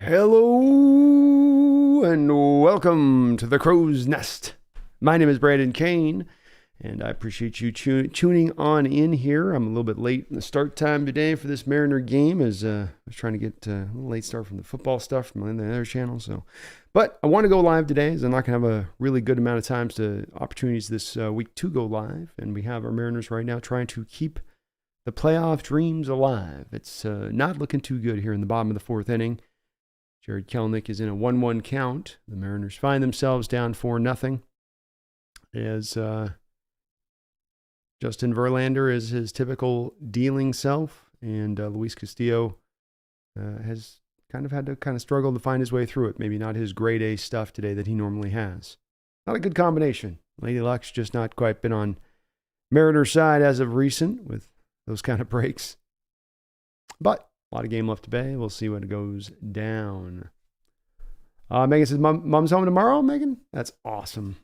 Hello and welcome to the Crow's Nest. My name is Brandon Kane, and I appreciate you tuning on in here. I'm a little bit late in the start time today for this Mariner game, as I was trying to get a little late start from the football stuff from the other channel. But I want to go live today, as I'm not going to have a really good amount of opportunities this week to go live, and we have our Mariners right now trying to keep the playoff dreams alive. It's not looking too good here in the bottom of the fourth inning. Jared Kelenic is in a 1-1 count. The Mariners find themselves down 4-0 as Justin Verlander is his typical dealing self, and Luis Castillo has kind of had to struggle to find his way through it. Maybe not his grade A stuff today that he normally has. Not a good combination. Lady Luck's just not quite been on Mariners' side as of recent with those kind of breaks. But a lot of game left to play. We'll see what goes down. Megan says, Mom's home tomorrow, Megan? That's awesome.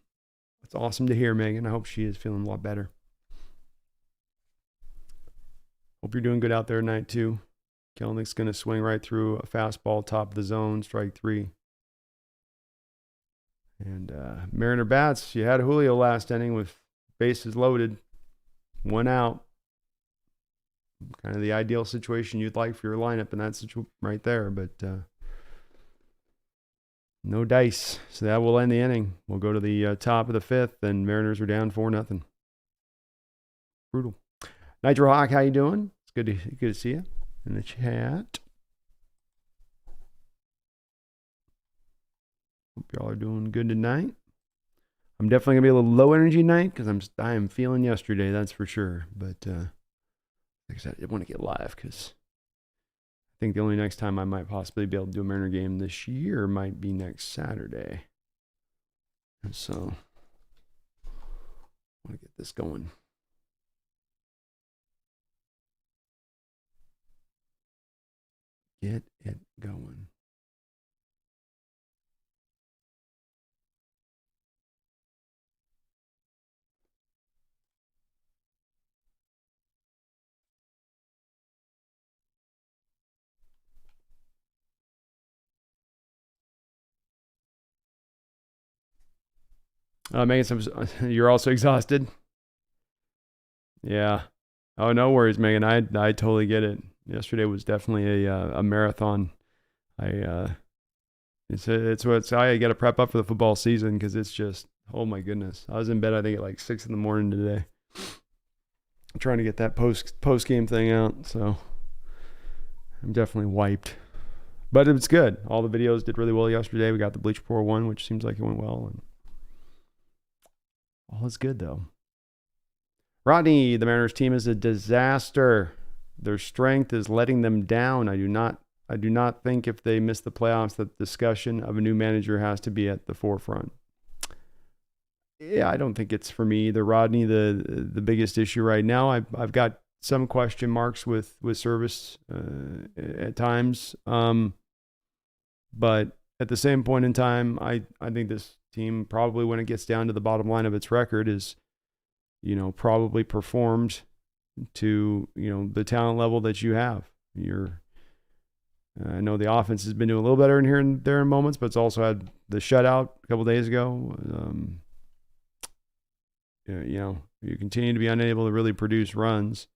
That's awesome to hear, Megan. I hope she is feeling a lot better. Hope you're doing good out there tonight, too. Kelenic's going to swing right through a fastball, top of the zone, strike three. And Mariner bats, you had Julio last inning with bases loaded. 1 out. Kind of the ideal situation you'd like for your lineup, and that's right there. But no dice, so that will end the inning. We'll go to the top of the fifth, and Mariners are down 4-0. Brutal. Nitro Hawk, how you doing? It's good to see you in the chat. Hope y'all are doing good tonight. I'm definitely gonna be a little low energy tonight because I am feeling yesterday, that's for sure. But like I said, I did want to get live because I think the only next time I might possibly be able to do a Mariner game this year might be next Saturday. And so I want to get this going. Get it going. Megan, you're also exhausted? Yeah. Oh, no worries, Megan. I totally get it. Yesterday was definitely a marathon. It's I got to prep up for the football season because it's just, oh my goodness. I was in bed, I think, at like 6 a.m. today. I'm trying to get that post game thing out, so I'm definitely wiped. But it's good. All the videos did really well yesterday. We got the Bleach Report 1, which seems like it went well, and all is good, though. Rodney, the Mariners team is a disaster. Their strength is letting them down. I do not think if they miss the playoffs that discussion of a new manager has to be at the forefront. Yeah, I don't think it's for me either, Rodney. The biggest issue right now, I've got some question marks with service at times. But at the same point in time, I think this team probably, when it gets down to the bottom line of its record, is, probably performed to, the talent level that you have. I know the offense has been doing a little better in here and there in moments, but it's also had the shutout a couple days ago. You continue to be unable to really produce runs.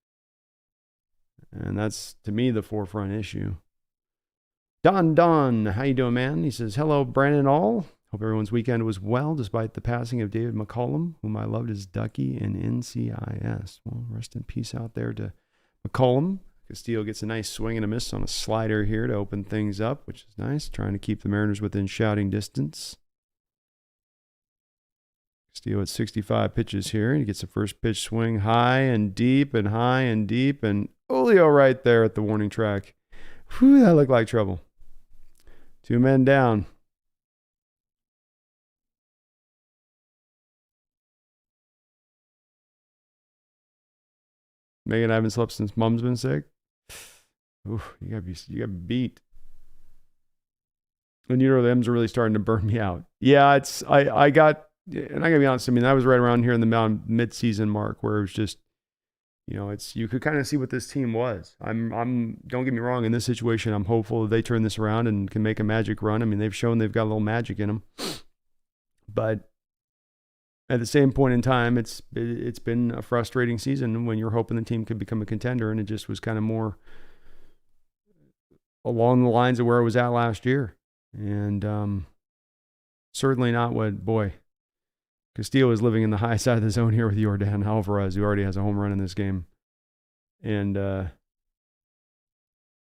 And that's, to me, the forefront issue. Don, how you doing, man? He says, hello, Brandon all. Hope everyone's weekend was well, despite the passing of David McCollum, whom I loved as Ducky in NCIS. Well, rest in peace out there to McCollum. Castillo gets a nice swing and a miss on a slider here to open things up, which is nice, trying to keep the Mariners within shouting distance. Castillo at 65 pitches here. He gets the first pitch swing high and deep and high and deep, and Julio right there at the warning track. Whew, that looked like trouble. 2 men down. Megan, I haven't slept since Mom's been sick. Oof, you gotta be beat. And the M's are really starting to burn me out. Yeah, I got, and I gotta be honest, I mean, I was right around here in the mid-season mark where it was just, it's you could kind of see what this team was. I'm don't get me wrong, in this situation, I'm hopeful that they turn this around and can make a magic run. I mean, they've shown they've got a little magic in them, but at the same point in time, it's been a frustrating season when you're hoping the team could become a contender, and it just was kind of more along the lines of where it was at last year, and certainly not what Castillo is living in the high side of the zone here with Yordan Alvarez, who already has a home run in this game. And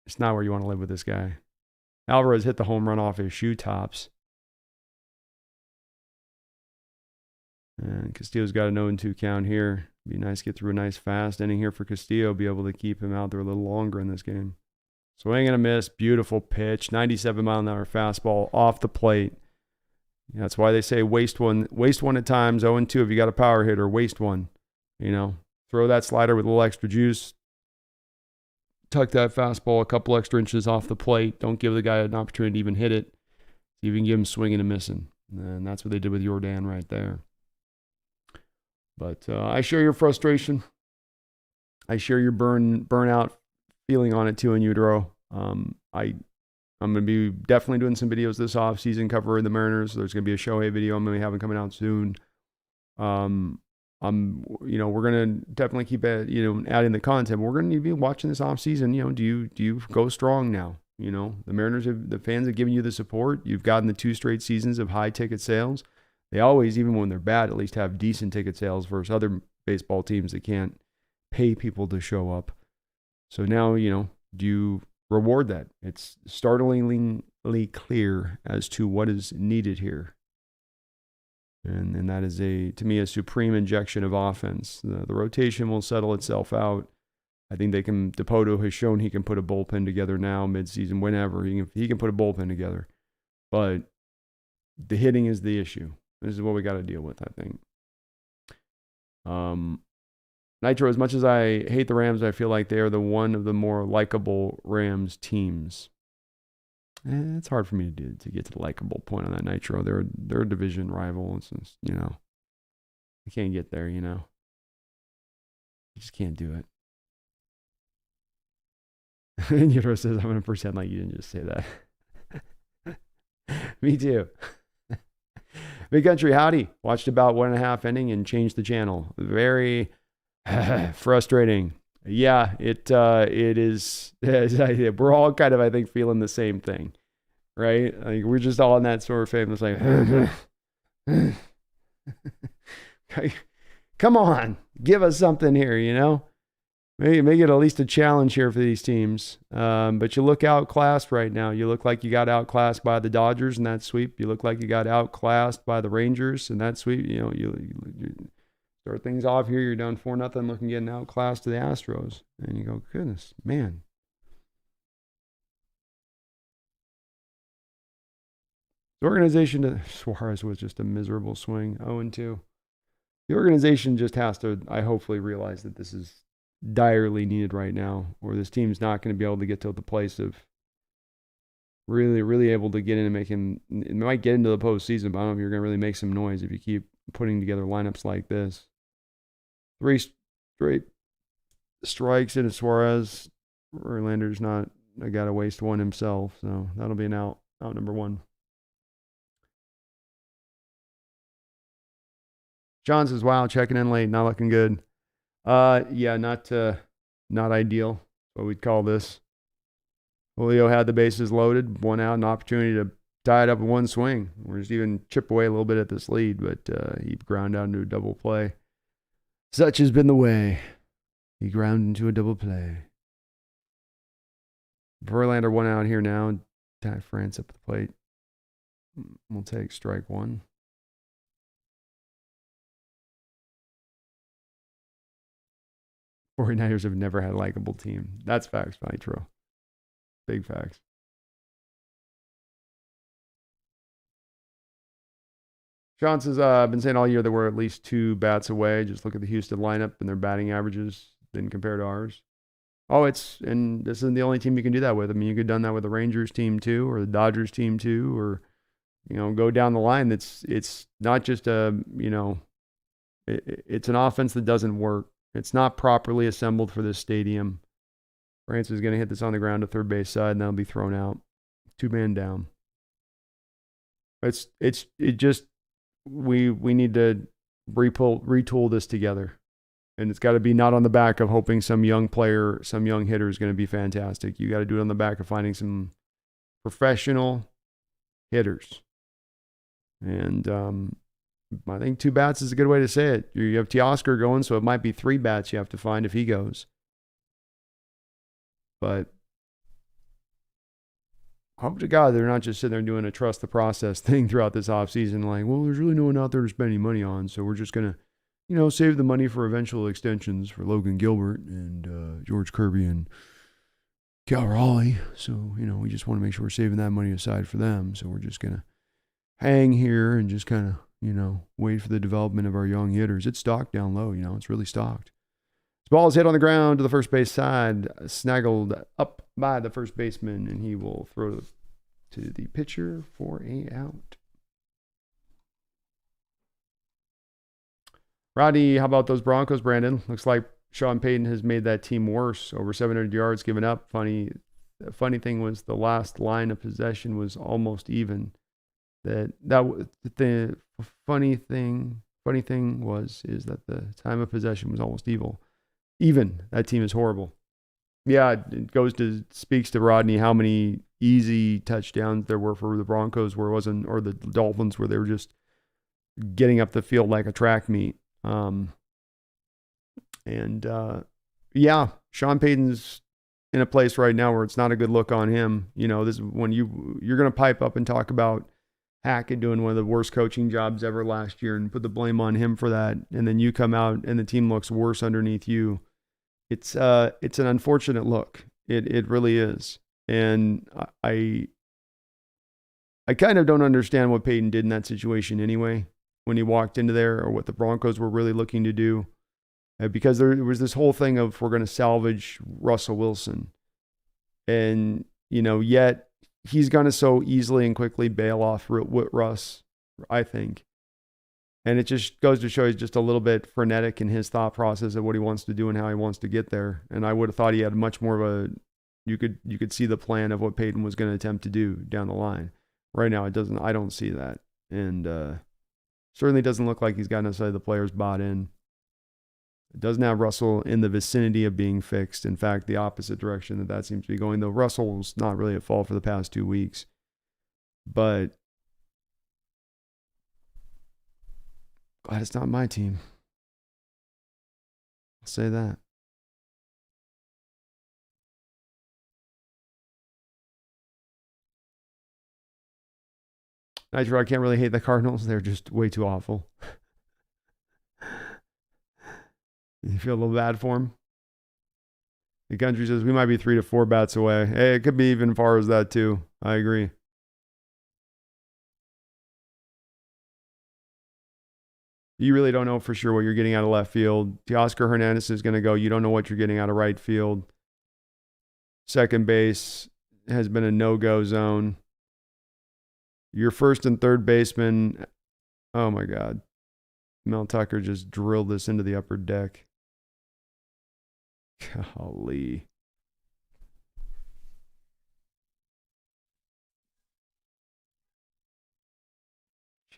it's not where you want to live with this guy. Alvarez hit the home run off his shoe tops. And Castillo's got an 0-2 count here. Be nice to get through a nice fast inning here for Castillo, be able to keep him out there a little longer in this game. Swing and a miss, beautiful pitch, 97-mile-an-hour fastball off the plate. That's why they say waste one at times. 0-2 if you got a power hitter, waste one. Throw that slider with a little extra juice. Tuck that fastball a couple extra inches off the plate. Don't give the guy an opportunity to even hit it. See if you can give him swinging and missing. And that's what they did with Yordan right there. But I share your frustration. I share your burnout feeling on it too in utero. I'm going to be definitely doing some videos this offseason covering the Mariners. There's going to be a Shohei video I'm going to be having coming out soon. We're going to definitely keep adding the content. We're going to be watching this offseason. Do you go strong now? The Mariners the fans have given you the support. You've gotten the 2 straight seasons of high ticket sales. They always, even when they're bad, at least have decent ticket sales versus other baseball teams that can't pay people to show up. So now, do you reward that? It's startlingly clear as to what is needed here. And that is, to me, a supreme injection of offense. The rotation will settle itself out. I think Dipoto has shown he can put a bullpen together now, midseason, whenever. He can put a bullpen together. But the hitting is the issue. This is what we got to deal with, I think. Nitro, as much as I hate the Rams, I feel like they are one of the more likable Rams teams. It's hard for me to get to the likable point on that, Nitro. They're a division rival. It's just, I can't get there, I just can't do it. Nitro says, I'm going to pretend like you didn't just say that. Me too. Big Country, howdy. Watched about 1.5 inning and changed the channel. Very frustrating. Yeah, it is. We're all kind of, I think, feeling the same thing, right? Like we're just all in that sort of famous, like, come on, give us something here, Make it at least a challenge here for these teams. But you look outclassed right now. You look like you got outclassed by the Dodgers in that sweep. You look like you got outclassed by the Rangers in that sweep. You start things off here. You're down 4-0, looking getting outclassed to the Astros, and you go, goodness, man. The organization, Suarez was just a miserable swing, 0-2. The organization just has to, I hopefully realize that this is direly needed right now, or this team's not going to be able to get to the place of really, really able to get in and making. It might get into the postseason, but I don't know if you're going to really make some noise if you keep putting together lineups like this. 3 straight strikes into Suarez. Verlander's not a guy to waste one himself, so that'll be an out number 1. John says, wow, checking in late, not looking good. Yeah, not ideal. What we'd call this. Julio had the bases loaded, 1 out, an opportunity to tie it up in 1 swing, or just even chip away a little bit at this lead, but he ground out into a double play. Such has been the way. He ground into a double play. Verlander 1 out here now. Ty France up the plate. We'll take strike 1. 49ers have never had a likable team. That's facts, Nitro. Big facts. Sean says, I've been saying all year that we're at least 2 bats away. Just look at the Houston lineup and their batting averages didn't compare to ours. And this isn't the only team you can do that with. I mean, you could have done that with the Rangers team too, or the Dodgers team too, or, go down the line. It's not just it's an offense that doesn't work. It's not properly assembled for this stadium. France is going to hit this on the ground to third base side, and that'll be thrown out. 2-man down. We need to retool this together. And it's got to be not on the back of hoping some young player, some young hitter is going to be fantastic. You got to do it on the back of finding some professional hitters. And I think 2 bats is a good way to say it. You have Teoscar going, so it might be 3 bats you have to find if he goes. But hope to God they're not just sitting there doing a trust the process thing throughout this offseason. Like, well, there's really no one out there to spend any money on, so we're just going to, save the money for eventual extensions for Logan Gilbert and George Kirby and Cal Raleigh. So, we just want to make sure we're saving that money aside for them. So we're just going to hang here and just kind of, wait for the development of our young hitters. It's stocked down low, it's really stocked. This ball is hit on the ground to the first base side, snaggled up by the first baseman, and he will throw to the pitcher for a out. Rodney, how about those Broncos, Brandon? Looks like Sean Payton has made that team worse. Over 700 yards given up. The funny thing was the last line of possession was almost even. The funny thing is that the time of possession was almost even. That team is horrible. Yeah, it speaks to Rodney how many easy touchdowns there were for the Broncos or the Dolphins where they were just getting up the field like a track meet. Sean Payton's in a place right now where it's not a good look on him. This is when you're going to pipe up and talk about Hackett doing one of the worst coaching jobs ever last year and put the blame on him for that. And then you come out and the team looks worse underneath you. It's an unfortunate look. It really is. And I kind of don't understand what Payton did in that situation anyway, when he walked into there, or what the Broncos were really looking to do. Because there was this whole thing of we're going to salvage Russell Wilson. And, yet he's going to so easily and quickly bail off Russ, I think. And it just goes to show he's just a little bit frenetic in his thought process of what he wants to do and how he wants to get there. And I would have thought he had much more of you could see the plan of what Payton was going to attempt to do down the line. Right now, I don't see that. And certainly doesn't look like he's got necessarily the players bought in. It doesn't have Russell in the vicinity of being fixed. In fact, the opposite direction that seems to be going, though Russell's not really at fault for the past 2 weeks. But glad it's not my team. I'll say that. Nitro, I can't really hate the Cardinals. They're just way too awful. You feel a little bad for them? The country says we might be 3 to 4 bats away. Hey, it could be even far as that too. I agree. You really don't know for sure what you're getting out of left field. Teoscar Hernandez is going to go. You don't know what you're getting out of right field. Second base has been a no-go zone. Your first and third baseman, oh my God. Mel Tucker just drilled this into the upper deck. Golly.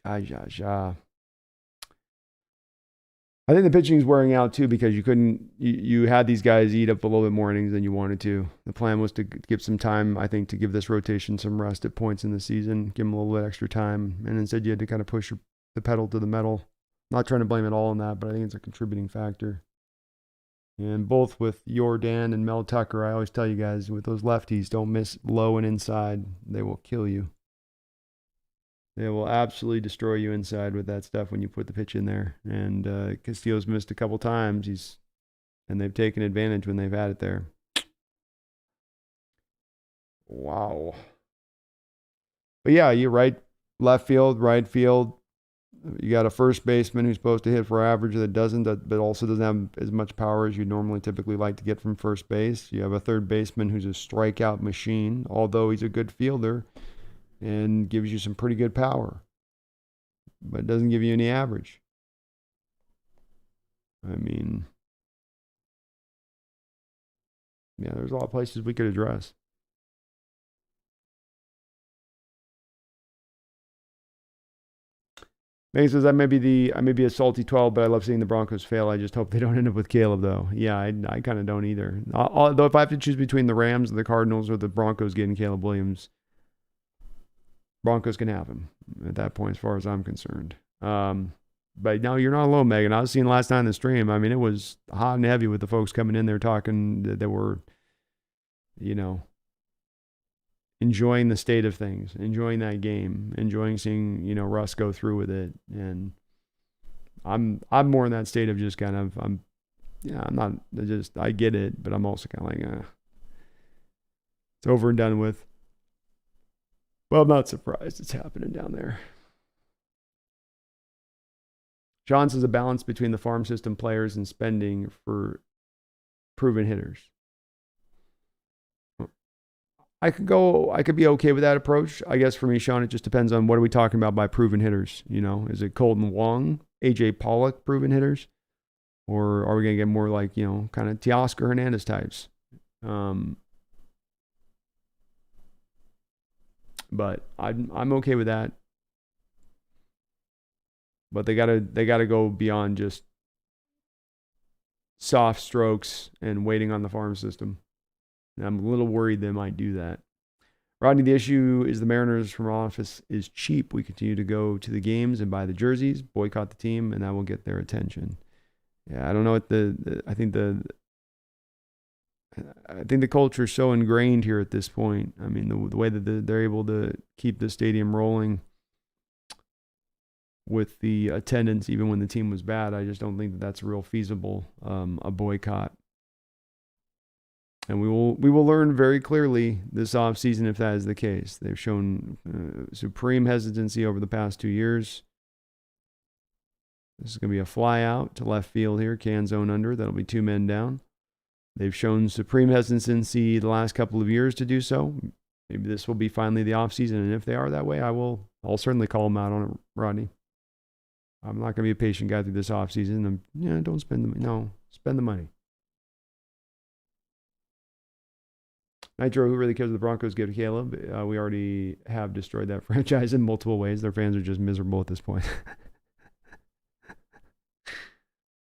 Ja. I think the pitching's wearing out too because you had these guys eat up a little bit more innings than you wanted to. The plan was to give some time, I think, to give this rotation some rest at points in the season, give them a little bit extra time. And instead you had to kind of push the pedal to the metal. Not trying to blame it all on that, but I think it's a contributing factor. And both with Jordan and Mel Tucker, I always tell you guys, with those lefties, don't miss low and inside. They will kill you. They will absolutely destroy you inside with that stuff when you put the pitch in there. And Castillo's missed a couple times. And they've taken advantage when they've had it there. Wow. But yeah, you're right. Left field, right field. You got a first baseman who's supposed to hit for average that doesn't, but also doesn't have as much power as you normally typically like to get from first base. You have a third baseman who's a strikeout machine, although he's a good fielder and gives you some pretty good power, but doesn't give you any average. I mean, Yeah, there's a lot of places we could address. Megan says I may be a salty 12, but I love seeing the Broncos fail. I just hope they don't end up with Caleb, though. Yeah, I kind of don't either. Although if I have to choose between the Rams, the Cardinals, or the Broncos getting Caleb Williams, Broncos can have him at that point, as far as I'm concerned. But no, you're not alone, Megan. I was seeing last night in the stream. I mean, it was hot and heavy with the folks coming in there talking that were, you know, enjoying the state of things, enjoying that game, enjoying seeing, Russ go through with it. And I'm more in that state of just kind of, I'm not just, I get it, but I'm also kind of like, it's over and done with. Well, I'm not surprised it's happening down there. John says a balance between the farm system players and spending for proven hitters. I could be okay with that approach. I guess for me, Sean, it just depends on what are we talking about by proven hitters. Is it Colton Wong, AJ Pollock proven hitters? Or are we going to get more like, kind of Teoscar Hernandez types? But I'm okay with that. But they gotta go beyond just soft strokes and waiting on the farm system. And I'm a little worried they might do that. Rodney, the issue is the Mariners from office is cheap. We continue to go to the games and buy the jerseys, boycott the team, and that will get their attention. Yeah, I don't know what I think the culture is so ingrained here at this point. I mean, the way that they're able to keep the stadium rolling with the attendance, even when the team was bad, I just don't think that that's real feasible, a boycott. And we will learn very clearly this offseason if that is the case. They've shown supreme hesitancy over the past 2 years. This is going to be a fly out to left field here, can zone under. That'll be 2 men down. They've shown supreme hesitancy the last couple of years to do so. Maybe this will be finally the offseason, and if they are that way, I'll certainly call them out on it, Rodney. I'm not going to be a patient guy through this offseason. Don't spend the money. No, spend the money. Nitro, who really cares if the Broncos give to Caleb? We already have destroyed that franchise in multiple ways. Their fans are just miserable at this point.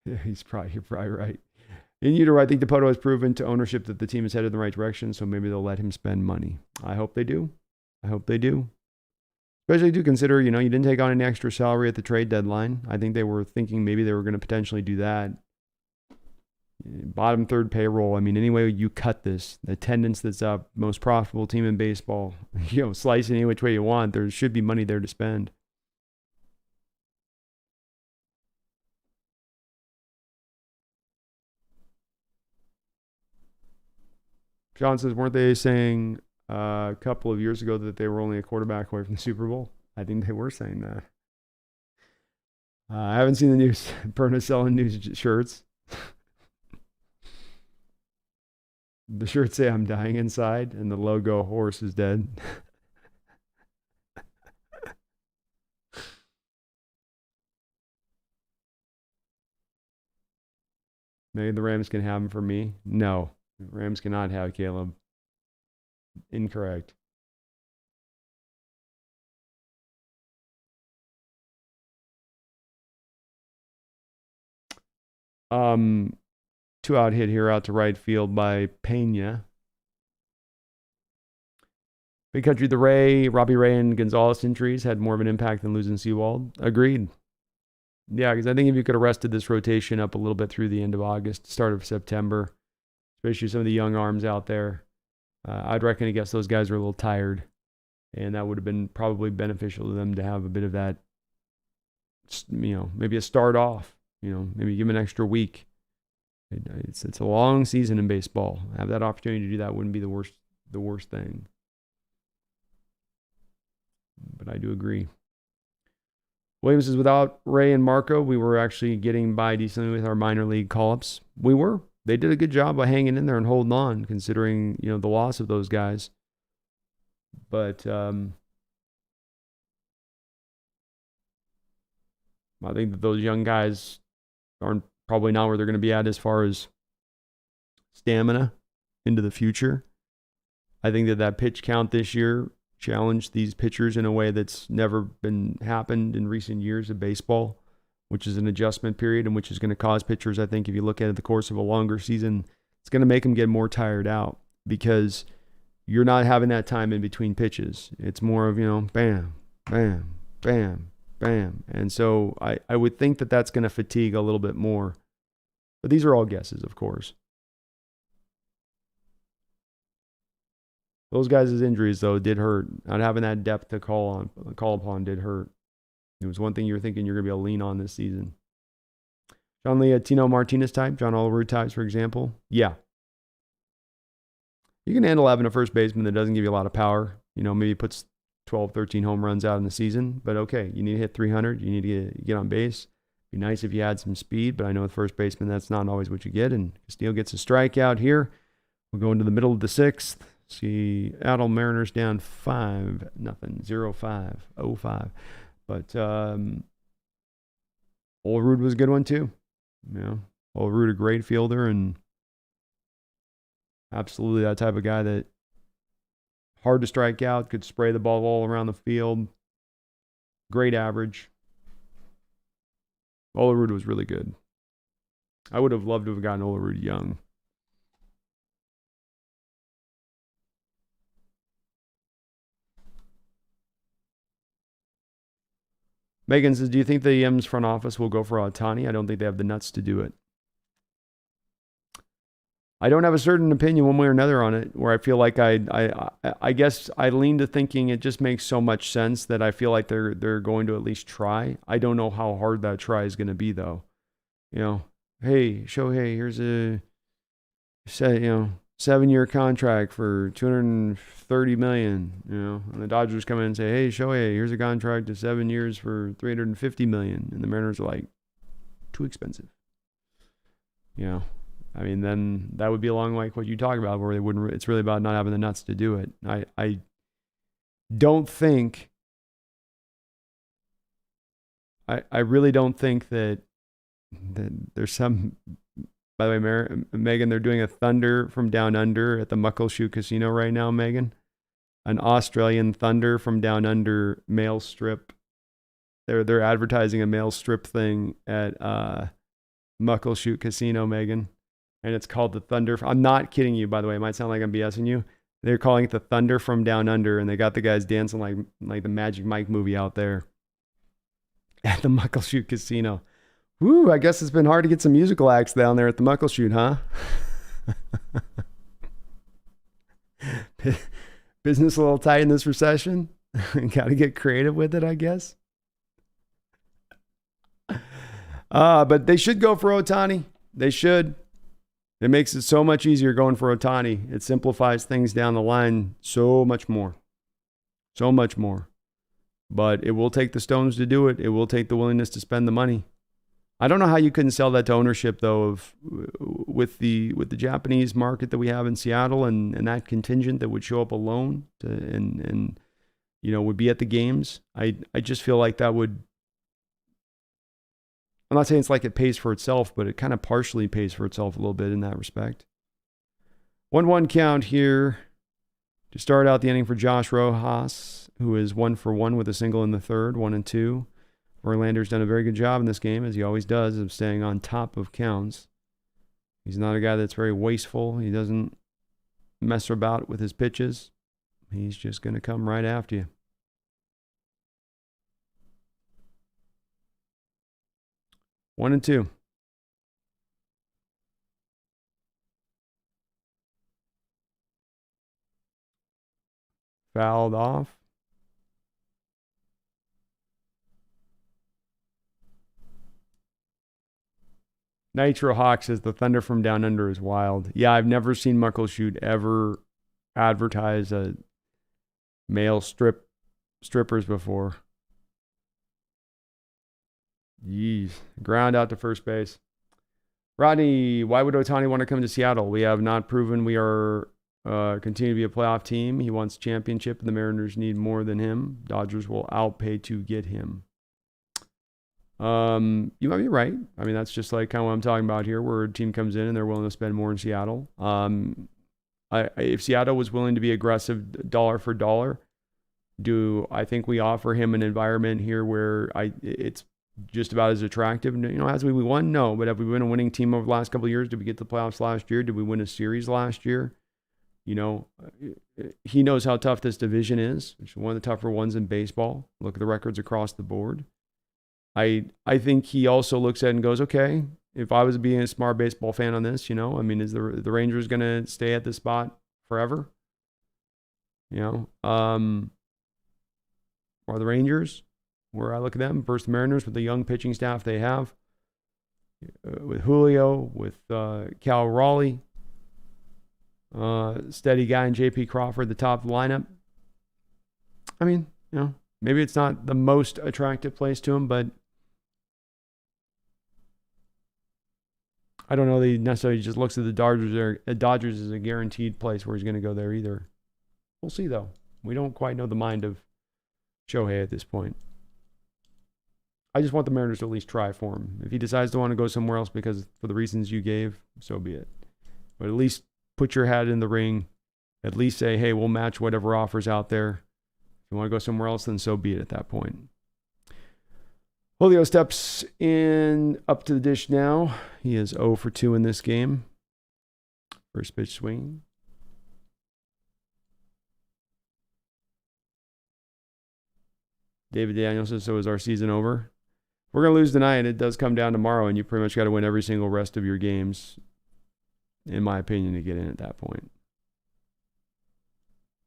Yeah, you're probably right. In utero, I think Dipoto has proven to ownership that the team is headed in the right direction, so maybe they'll let him spend money. I hope they do. Especially to consider, you didn't take on any extra salary at the trade deadline. I think they were thinking maybe they were going to potentially do that. Bottom third payroll. I mean, any way you cut this, the attendance that's up, most profitable team in baseball, slice it any which way you want. There should be money there to spend. John says, weren't they saying a couple of years ago that they were only a quarterback away from the Super Bowl? I think they were saying that. I haven't seen the news. Perna selling new shirts. The shirts say I'm dying inside, and the logo horse is dead. Maybe the Rams can have him for me. No, the Rams cannot have Caleb. Incorrect. Two out hit here out to right field by Pena. Big Country, Robbie Ray, and Gonzalez injuries had more of an impact than losing Sewald. Agreed. Yeah, because I think if you could have rested this rotation up a little bit through the end of August, start of September, especially some of the young arms out there, I'd reckon, I guess those guys are a little tired, and that would have been probably beneficial to them to have a bit of that, maybe a start off, maybe give them an extra week. It's a long season in baseball. Have that opportunity to do that wouldn't be the worst thing. But I do agree. Williams says, without Ray and Marco, we were actually getting by decently with our minor league call-ups. We were. They did a good job by hanging in there and holding on, considering, the loss of those guys. But I think that those young guys aren't probably not where they're going to be at as far as stamina into the future. I think that pitch count this year challenged these pitchers in a way that's never been happened in recent years of baseball, which is an adjustment period and which is going to cause pitchers, I think, if you look at it the course of a longer season, it's going to make them get more tired out because you're not having that time in between pitches. It's more of, bam, bam, bam, bam. And so I would think that that's going to fatigue a little bit more. But these are all guesses, of course. Those guys' injuries, though, did hurt. Not having that depth to call upon did hurt. It was one thing you were thinking you're going to be able to lean on this season. John Lee, Tino Martinez type, John Olerud types, for example. Yeah. You can handle having a first baseman that doesn't give you a lot of power. Maybe puts 12, 13 home runs out in the season. But okay, you need to hit 300. You need to get on base. It'd be nice if you had some speed, but I know with first baseman, that's not always what you get. And Castillo gets a strikeout here. We'll go into the middle of the sixth. Seattle Mariners down 5-0, 0-5. But Olerud was a good one too. Olerud, a great fielder and absolutely that type of guy that hard to strike out, could spray the ball all around the field. Great average. Olerud was really good. I would have loved to have gotten Olerud young. Megan says, do you think the M's front office will go for Ohtani? I don't think they have the nuts to do it. I don't have a certain opinion one way or another on it, where I feel like I guess I lean to thinking it just makes so much sense that I feel like they're going to at least try. I don't know how hard that try is going to be, though. Hey, Shohei, here's a 7-year contract for $230 million, and the Dodgers come in and say, hey, Shohei, here's a contract of 7 years for $350 million. And the Mariners are like, too expensive. Then that would be along like what you talk about, where they wouldn't, it's really about not having the nuts to do it. I don't think, I really don't think that there's some. By the way, Megan, they're doing a Thunder from Down Under at the Muckleshoot Casino right now, Megan. An Australian Thunder from Down Under male strip. They're advertising a male strip thing at Muckleshoot Casino, Megan. And it's called the Thunder. I'm not kidding you, by the way. It might sound like I'm BSing you. They're calling it the Thunder from Down Under, and they got the guys dancing like the Magic Mike movie out there at the Muckleshoot Casino. Woo, I guess it's been hard to get some musical acts down there at the Muckleshoot, huh? Business a little tight in this recession. Got to get creative with it, I guess. But they should go for Ohtani. They should. It makes it so much easier going for Ohtani. It simplifies things down the line so much more. So much more. But it will take the stones to do it. It will take the willingness to spend the money. I don't know how you couldn't sell that to ownership, though, with the Japanese market that we have in Seattle and that contingent that would show up alone and would be at the games. I just feel like that would. I'm not saying it's like it pays for itself, but it kind of partially pays for itself a little bit in that respect. 1-1 count here to start out the inning for Josh Rojas, who is 1 for 1 with a single in the third, 1-2. Verlander's done a very good job in this game, as he always does, of staying on top of counts. He's not a guy that's very wasteful. He doesn't mess about with his pitches. He's just going to come right after you. 1-2. Fouled off. Nitro Hawk says the Thunder from Down Under is wild. Yeah, I've never seen Muckleshoot ever advertise a male strippers before. Yeez. Ground out to first base. Rodney, why would Ohtani want to come to Seattle? We have not proven we are continue to be a playoff team. He wants championship, and the Mariners need more than him. Dodgers will outpay to get him. You might be right. I mean, that's just like kind of what I'm talking about here, where a team comes in and they're willing to spend more in Seattle. If Seattle was willing to be aggressive dollar for dollar, do I think we offer him an environment here where it's just about as attractive? As we won? No. But have we been a winning team over the last couple of years? Did we get the playoffs last year? Did we win a series last year? He knows how tough this division is, which is one of the tougher ones in baseball. Look at the records across the board. I think he also looks at it and goes, okay, if I was being a smart baseball fan on this, is the Rangers going to stay at this spot forever? Are the Rangers, where I look at them, versus the Mariners with the young pitching staff they have, with Julio, with Cal Raleigh, steady guy in J.P. Crawford, the top of the lineup. Maybe it's not the most attractive place to him, but I don't know that he necessarily just looks at the Dodgers as a guaranteed place where he's going to go there either. We'll see, though. We don't quite know the mind of Shohei at this point. I just want the Mariners to at least try for him. If he decides to want to go somewhere else because for the reasons you gave, so be it. But at least put your hat in the ring. At least say, hey, we'll match whatever offers out there. If you want to go somewhere else, then so be it at that point. Julio steps in up to the dish now. He is 0 for 2 in this game. First pitch swing. David Daniels says, so is our season over? We're going to lose tonight. It does come down tomorrow, and you pretty much got to win every single rest of your games, in my opinion, to get in at that point.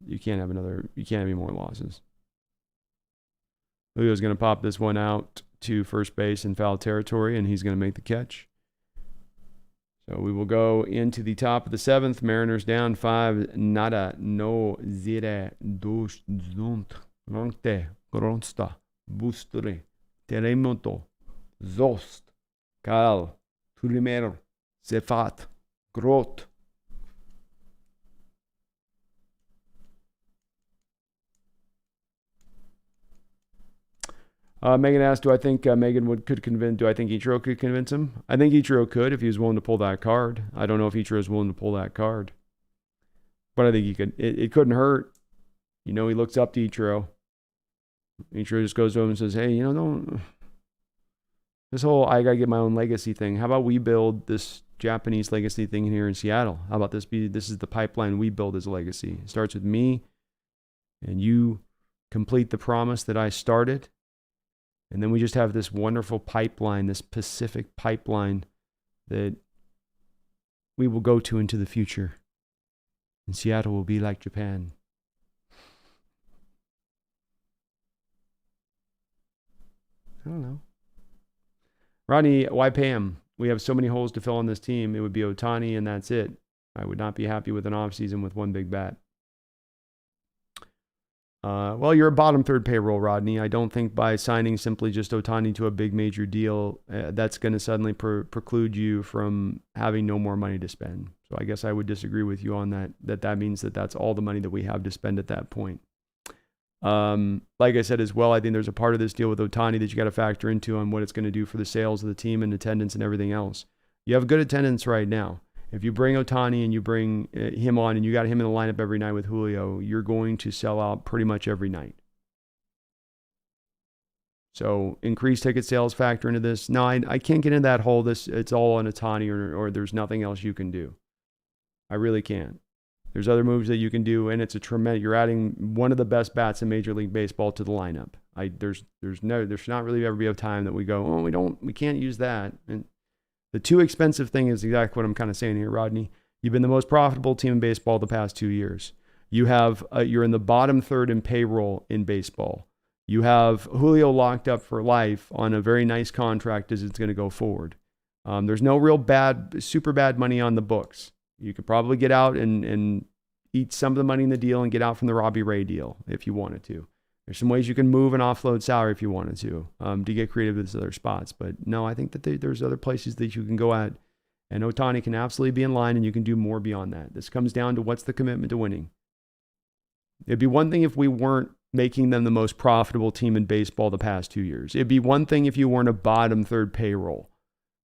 You can't have any more losses. Julio's going to pop this one out to first base in foul territory, and he's going to make the catch. So we will go into the top of the 7th. Mariners down 5, nada, no, zero, dos, zunt, ronte, gronsta, bustre, teremoto, zost, kal, tulimer, zefat, grot. Megan asked, do I think Megan could convince? Do I think Ichiro could convince him? I think Ichiro could if he was willing to pull that card. I don't know if Ichiro is willing to pull that card, but I think he could. It couldn't hurt. He looks up to Ichiro. Ichiro just goes to him and says, "Hey, don't this whole I gotta get my own legacy thing. How about we build this Japanese legacy thing here in Seattle? How about this is the pipeline we build as a legacy? It starts with me, and you complete the promise that I started." And then we just have this wonderful pipeline, this Pacific pipeline that we will go to into the future. And Seattle will be like Japan. I don't know. Rodney, why pay him? We have so many holes to fill on this team. It would be Ohtani and that's it. I would not be happy with an offseason with one big bat. Well, you're a bottom third payroll, Rodney. I don't think by signing simply just Ohtani to a big major deal, that's going to suddenly preclude you from having no more money to spend. So I guess I would disagree with you on that. That means that that's all the money that we have to spend at that point. Like I said as well, I think there's a part of this deal with Ohtani that you got to factor into on what it's going to do for the sales of the team and attendance and everything else. You have good attendance right now. If you bring Ohtani and you bring him on and you got him in the lineup every night with Julio, you're going to sell out pretty much every night. So increased ticket sales factor into this. No, I can't get into that hole. It's all on Ohtani or there's nothing else you can do. I really can't. There's other moves that you can do, and it's a tremendous. You're adding one of the best bats in Major League Baseball to the lineup. There should not really ever be a time that we go, we can't use that. And the too expensive thing is exactly what I'm kind of saying here, Rodney. You've been the most profitable team in baseball the past 2 years. You're in the bottom third in payroll in baseball. You have Julio locked up for life on a very nice contract as it's going to go forward. There's no real super bad money on the books. You could probably get out and eat some of the money in the deal and get out from the Robbie Ray deal if you wanted to. There's some ways you can move and offload salary if you wanted to get creative with other spots. But no, I think that there's other places that you can go at. And Ohtani can absolutely be in line and you can do more beyond that. This comes down to what's the commitment to winning. It'd be one thing if we weren't making them the most profitable team in baseball the past 2 years. It'd be one thing if you weren't a bottom third payroll.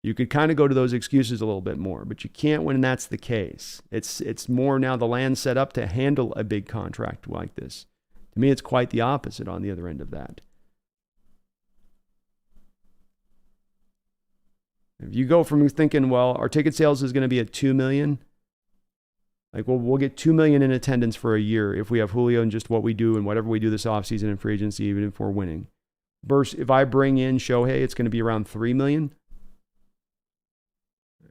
You could kind of go to those excuses a little bit more, but you can't when that's the case. It's more now the land set up to handle a big contract like this. To me, it's quite the opposite on the other end of that. If you go from thinking, well, our ticket sales is going to be at 2 million, like, well, we'll get 2 million in attendance for a year if we have Julio and just what we do and whatever we do this offseason in free agency, even if we're winning. Versus if I bring in Shohei, it's going to be around 3 million.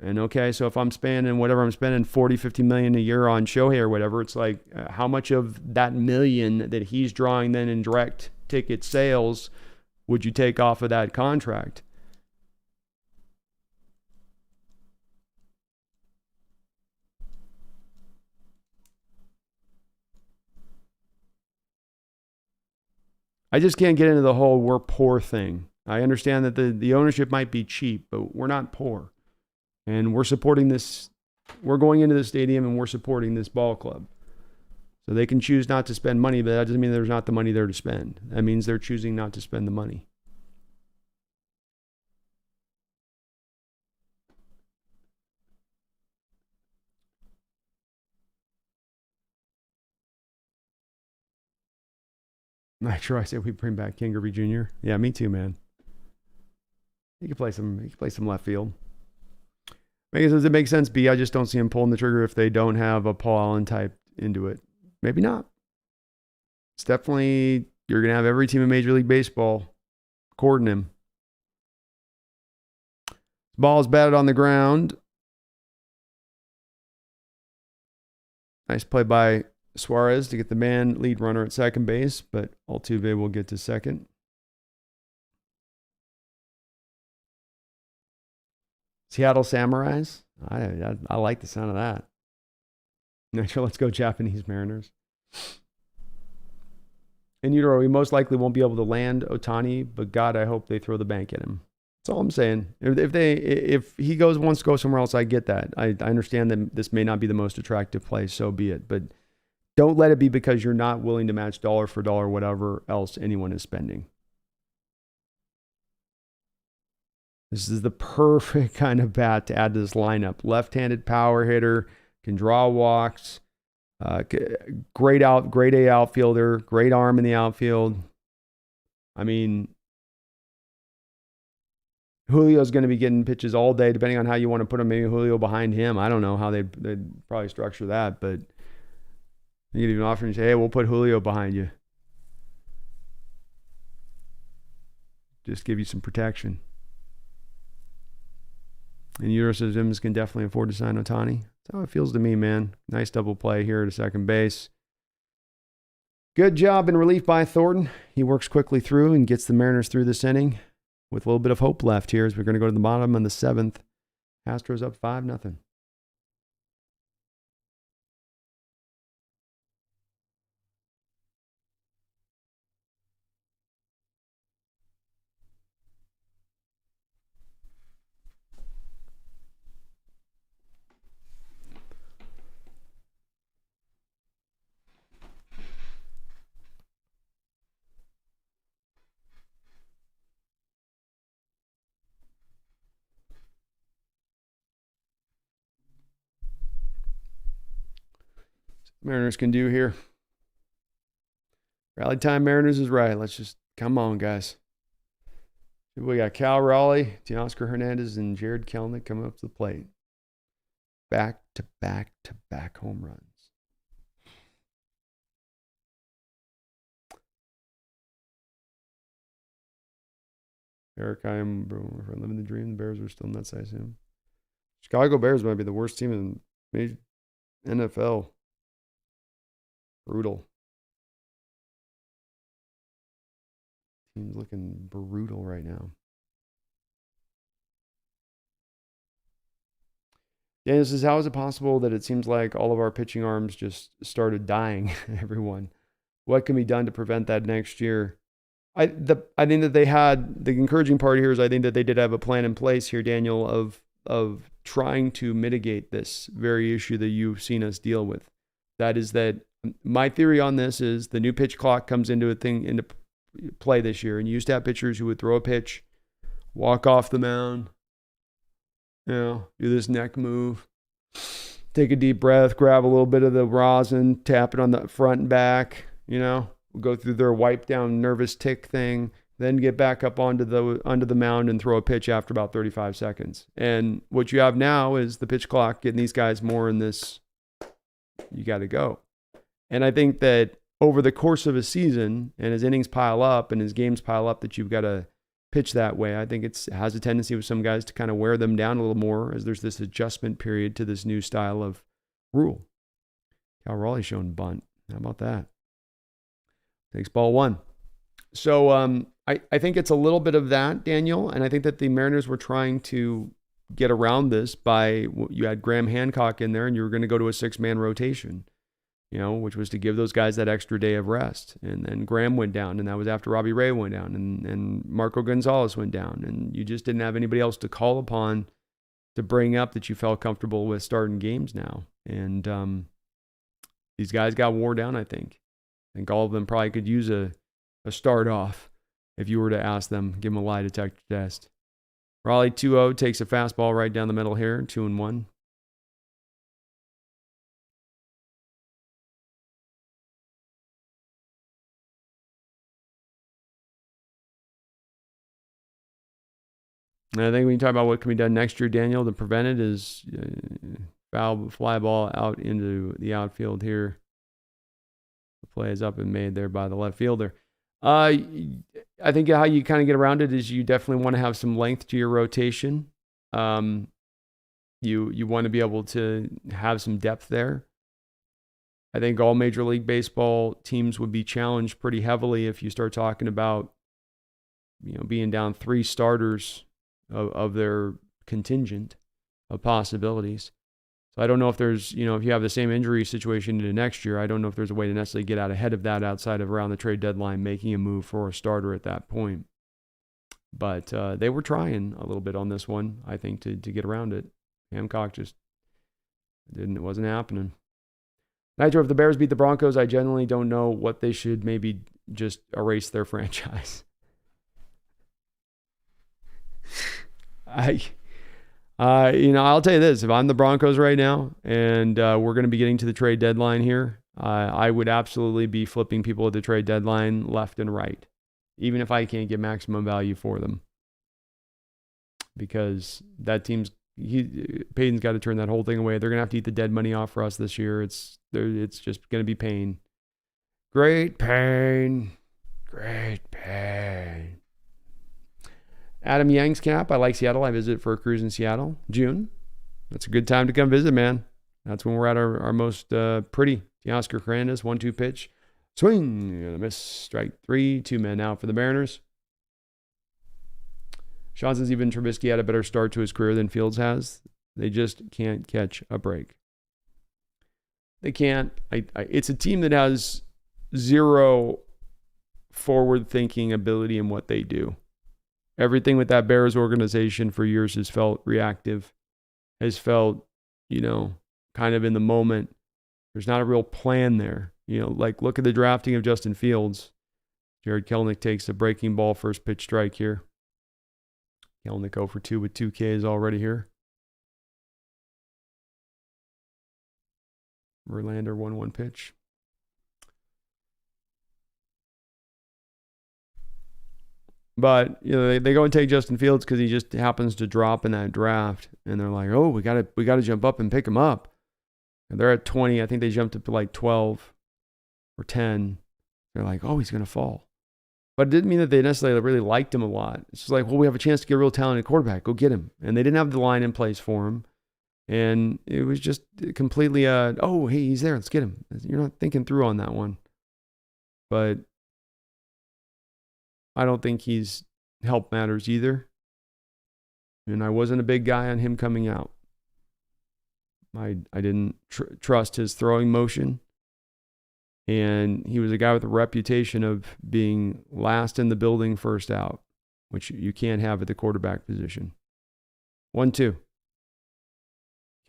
And okay, so if I'm spending whatever I'm spending, 40, 50 million a year on Shohei or whatever, it's like how much of that million that he's drawing then in direct ticket sales would you take off of that contract? I just can't get into the whole we're poor thing. I understand that the ownership might be cheap, but we're not poor. And we're supporting this. We're going into the stadium and we're supporting this ball club. So they can choose not to spend money, but that doesn't mean there's not the money there to spend. That means they're choosing not to spend the money. Not sure I say we bring back King Griffey Jr. Yeah, me too, man. He could play some left field. Does it make sense, B? I just don't see him pulling the trigger if they don't have a Paul Allen type into it. Maybe not. It's definitely, you're going to have every team in Major League Baseball courting him. Ball is batted on the ground. Nice play by Suarez to get the man lead runner at second base, but Altuve will get to second. Seattle Samurais. I like the sound of that. Next, let's go Japanese Mariners. In utero, we most likely won't be able to land Ohtani, but God, I hope they throw the bank at him. That's all I'm saying. If he wants to go somewhere else, I get that. I understand that this may not be the most attractive place, so be it. But don't let it be because you're not willing to match dollar for dollar whatever else anyone is spending. This is the perfect kind of bat to add to this lineup. Left-handed power hitter, can draw walks, grade A outfielder, great arm in the outfield. I mean, Julio's going to be getting pitches all day, depending on how you want to put him. Maybe Julio behind him. I don't know how they'd probably structure that, but you could even offer and say, hey, we'll put Julio behind you. Just give you some protection. And Eurosysms can definitely afford to sign Ohtani. That's how it feels to me, man. Nice double play here to second base. Good job in relief by Thornton. He works quickly through and gets the Mariners through this inning with a little bit of hope left here as we're going to go to the bottom in the seventh. Astros up 5-0. Mariners can do here. Rally time Mariners is right. Let's just come on, guys. We got Cal Raleigh, Teoscar Hernandez, and Jared Kelenic coming up to the plate. Back to back home runs. Eric, I am living the dream. The Bears are still nuts, I assume. Chicago Bears might be the worst team in NFL. Brutal. Team's looking brutal right now. Daniel says, how is it possible that it seems like all of our pitching arms just started dying, everyone? What can be done to prevent that next year? I think that they had, the encouraging part here is I think that they did have a plan in place here, Daniel, of trying to mitigate this very issue that you've seen us deal with. That is that my theory on this is the new pitch clock comes into play this year, and you used to have pitchers who would throw a pitch, walk off the mound, Do this neck move. Take a deep breath, grab a little bit of the rosin, tap it on the front and back, we'll go through their wipe down nervous tick thing, then get back up onto the mound and throw a pitch after about 35 seconds. And what you have now is the pitch clock getting these guys more in this, you got to go. And I think that over the course of a season and as innings pile up and as games pile up that you've got to pitch that way, I think it has a tendency with some guys to kind of wear them down a little more as there's this adjustment period to this new style of rule. Cal Raleigh's showing bunt. How about that? Takes ball one. So I think it's a little bit of that, Daniel, and I think that the Mariners were trying to get around this by, you had Graham Hancock in there and you were going to go to a 6-man rotation, which was to give those guys that extra day of rest. And then Graham went down, and that was after Robbie Ray went down, and Marco Gonzalez went down, and you just didn't have anybody else to call upon to bring up that you felt comfortable with starting games now. And these guys got wore down, I think. I think all of them probably could use a start off if you were to ask them, give them a lie detector test. Raleigh 2-0 takes a fastball right down the middle here, 2-1. And I think when you talk about what can be done next year, Daniel, to prevent it is fly ball out into the outfield here. The play is up and made there by the left fielder. I think how you kind of get around it is you definitely want to have some length to your rotation. You want to be able to have some depth there. I think all Major League Baseball teams would be challenged pretty heavily if you start talking about, being down 3 starters of their contingent of possibilities. So I don't know if there's, if you have the same injury situation into next year, I don't know if there's a way to necessarily get out ahead of that outside of around the trade deadline, making a move for a starter at that point. But they were trying a little bit on this one, I think, to get around it. Hancock just it wasn't happening. Nitro, if the Bears beat the Broncos, I generally don't know what they should maybe just erase their franchise. I'll tell you this, if I'm the Broncos right now and we're going to be getting to the trade deadline here, I would absolutely be flipping people at the trade deadline left and right, even if I can't get maximum value for them. Because that Payton's got to turn that whole thing away. They're going to have to eat the dead money off for us this year. It's just going to be pain. Great pain. Great pain. Adam Yang's cap. I like Seattle. I visit for a cruise in Seattle. June. That's a good time to come visit, man. That's when we're at our most pretty. Teoscar Hernandez, 1-2 pitch. Swing. And a miss. Strike 3. 2 men out for the Mariners. Sean says even Trubisky had a better start to his career than Fields has. They just can't catch a break. They can't. It's a team that has zero forward-thinking ability in what they do. Everything with that Bears organization for years has felt reactive, has felt, kind of in the moment. There's not a real plan there. Look at the drafting of Justin Fields. Jared Kelenic takes a breaking ball first pitch strike here. Kelenic 0 for 2 with 2 Ks already here. Verlander 1-1 pitch. But they go and take Justin Fields because he just happens to drop in that draft, and they're like, "Oh, we got to jump up and pick him up." And they're at 20. I think they jumped up to like 12 or 10. They're like, "Oh, he's gonna fall," but it didn't mean that they necessarily really liked him a lot. It's just like, "Well, we have a chance to get a real talented quarterback. Go get him." And they didn't have the line in place for him, and it was just completely, "Oh, hey, he's there. Let's get him." You're not thinking through on that one, but I don't think he's help matters either. And I wasn't a big guy on him coming out. I didn't trust his throwing motion. And he was a guy with a reputation of being last in the building, first out, which you can't have at the quarterback position. 1-2.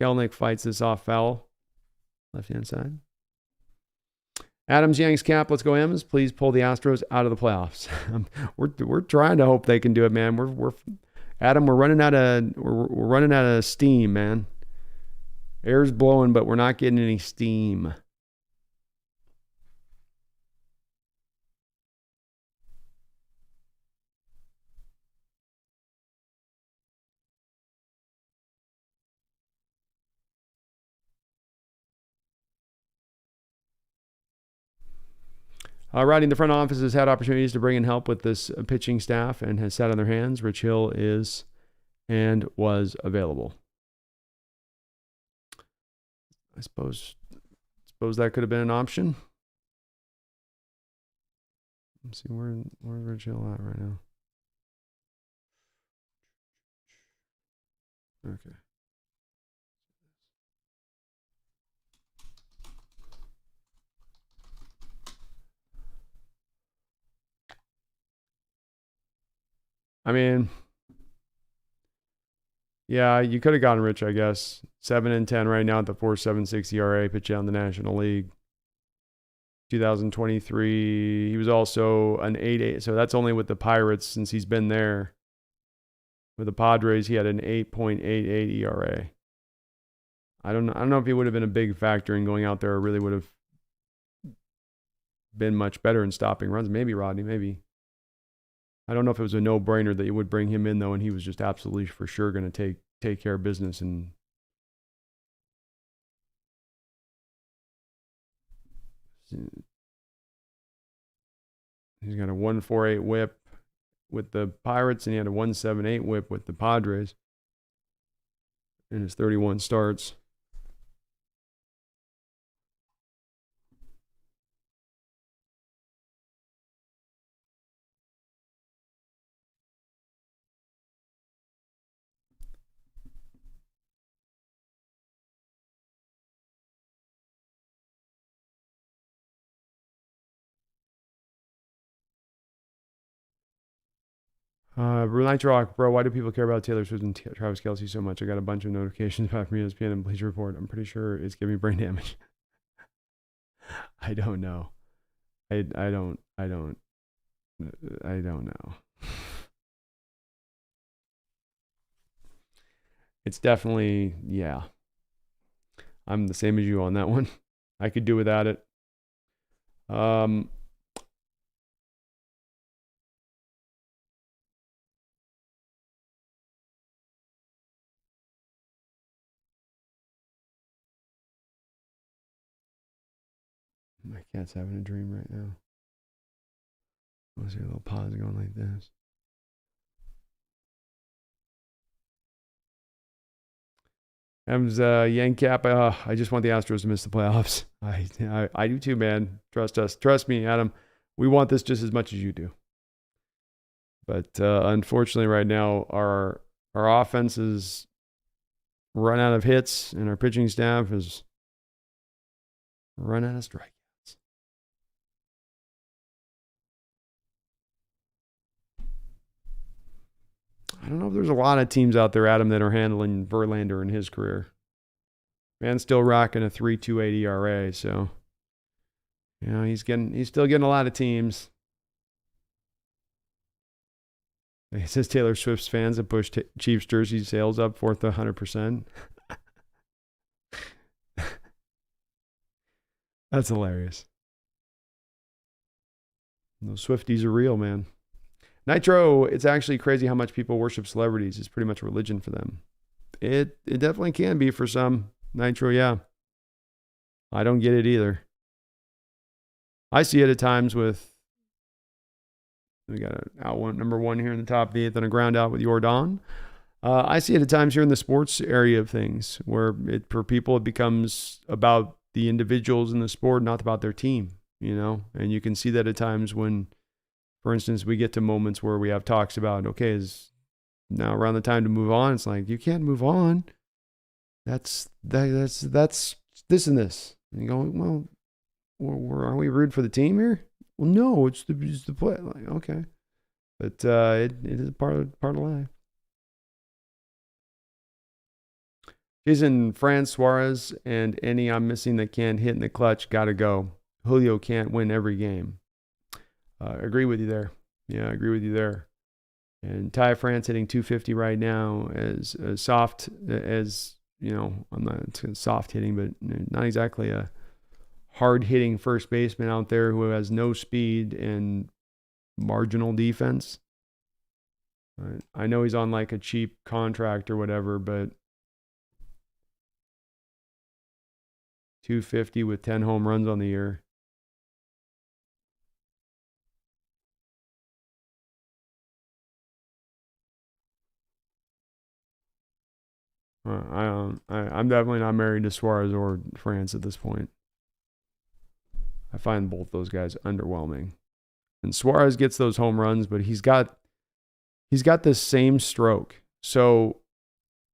Kelenic fights this off foul. Left-hand side. Adams Yang's cap. Let's go, M's. Please pull the Astros out of the playoffs. We're trying to hope they can do it, man. Adam, we're running out of steam, man. Air's blowing, but we're not getting any steam. Riding the front office has had opportunities to bring in help with this pitching staff and has sat on their hands. Rich Hill is and was available. I suppose that could have been an option. Let's see, where's Rich Hill at right now? Okay. I mean, yeah, you could have gotten Rich, I guess. 7-10 right now at the 4.76 ERA, pitching on the National League. 2023, he was also an 8.8, so that's only with the Pirates since he's been there. With the Padres, he had an 8.88 ERA. I don't know if he would have been a big factor in going out there or really would have been much better in stopping runs. Maybe Rodney, maybe. I don't know if it was a no-brainer that you would bring him in, though, and he was just absolutely for sure going to take care of business. And he's got a 1.48 whip with the Pirates, and he had a 1.78 whip with the Padres in his 31 starts. Nitro, bro, why do people care about Taylor Swift and Travis Kelce so much? I got a bunch of notifications about from ESPN and Bleacher Report. I'm pretty sure it's giving me brain damage. I don't know. I don't know. It's definitely, yeah. I'm the same as you on that one. I could do without it. My cat's having a dream right now. I see a little pause going like this. M's Yank Cap. I just want the Astros to miss the playoffs. I do too, man. Trust us. Trust me, Adam. We want this just as much as you do. But unfortunately, right now, our offense is run out of hits, and our pitching staff has run out of strikes. I don't know if there's a lot of teams out there, Adam, that are handling Verlander in his career. Man's still rocking a 3.28 ERA, so he's still getting a lot of teams. It says Taylor Swift's fans have pushed Chiefs jersey sales up 100%. That's hilarious. Those Swifties are real, man. Nitro, it's actually crazy how much people worship celebrities. It's pretty much a religion for them. It definitely can be for some. Nitro, yeah. I don't get it either. I see it at times with, we got an out one, number one here in the top of the eighth on a ground out with Jordan. I see it at times here in the sports area of things where for people it becomes about the individuals in the sport, not about their team, and you can see that at times when, for instance, we get to moments where we have talks about, okay, is now around the time to move on. It's like, you can't move on. That's this and this. And you go, well, are we rooting for the team here? Well, no, it's the play. Like, okay, but it is part of life. Jason France Suarez and any I'm missing that can't hit in the clutch got to go. Julio can't win every game. Agree with you there. Yeah, I agree with you there. And Ty France hitting 250 right now as soft as, I'm not soft hitting, but not exactly a hard hitting first baseman out there who has no speed and marginal defense. I know he's on like a cheap contract or whatever, but 250 with 10 home runs on the year. I'm definitely not married to Suarez or France at this point. I find both those guys underwhelming. And Suarez gets those home runs, but he's got this same stroke. So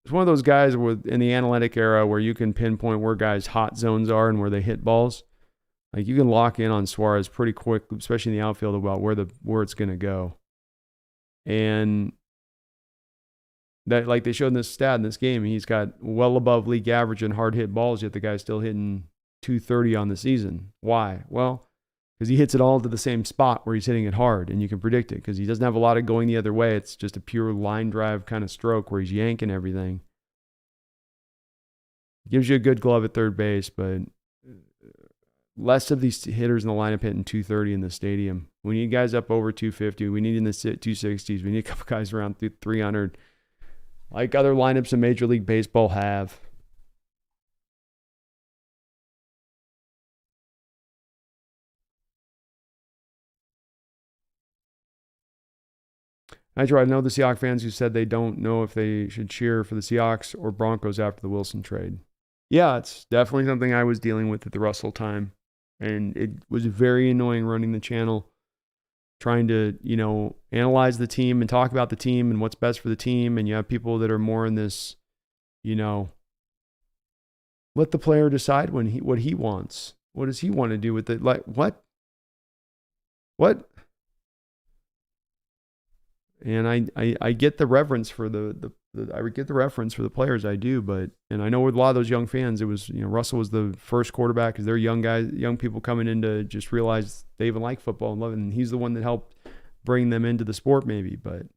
it's one of those guys in the analytic era where you can pinpoint where guys' hot zones are and where they hit balls. Like you can lock in on Suarez pretty quick, especially in the outfield, about where it's going to go. And that, like they showed in this stat in this game, he's got well above league average in hard hit balls, yet the guy's still hitting 230 on the season. Why? Well, because he hits it all to the same spot where he's hitting it hard, and you can predict it because he doesn't have a lot of going the other way. It's just a pure line drive kind of stroke where he's yanking everything. Gives you a good glove at third base, but less of these hitters in the lineup hitting 230 in the stadium. We need guys up over 250. We need in the 260s. We need a couple guys around 300, like other lineups in Major League Baseball have. I know the Seahawks fans who said they don't know if they should cheer for the Seahawks or Broncos after the Wilson trade. Yeah, it's definitely something I was dealing with at the Russell time. And it was very annoying running the channel, trying to, analyze the team and talk about the team and what's best for the team. And you have people that are more in this, let the player decide what he wants. What does he want to do with it? Like, what? And I get the reverence for I get the reference for the players, I do, and I know with a lot of those young fans, it was, Russell was the first quarterback because they're young people coming in to just realize they even like football and love it, and he's the one that helped bring them into the sport maybe. But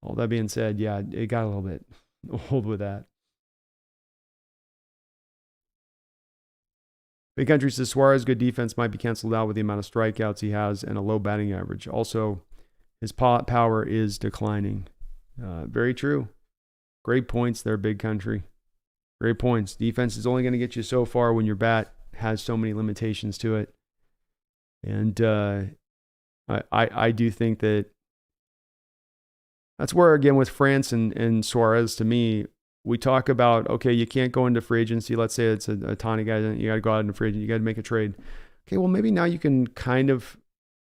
all that being said, yeah, it got a little bit old with that. Big Country says Suarez, good defense might be canceled out with the amount of strikeouts he has and a low batting average. Also, his power is declining. Very true. Great points there, Big Country. Great points. Defense is only going to get you so far when your bat has so many limitations to it. And I do think that's where, again, with France and Suarez, to me, we talk about, okay, you can't go into free agency. Let's say it's a tiny guy. You got to go out into free agency. You got to make a trade. Okay, well, maybe now you can kind of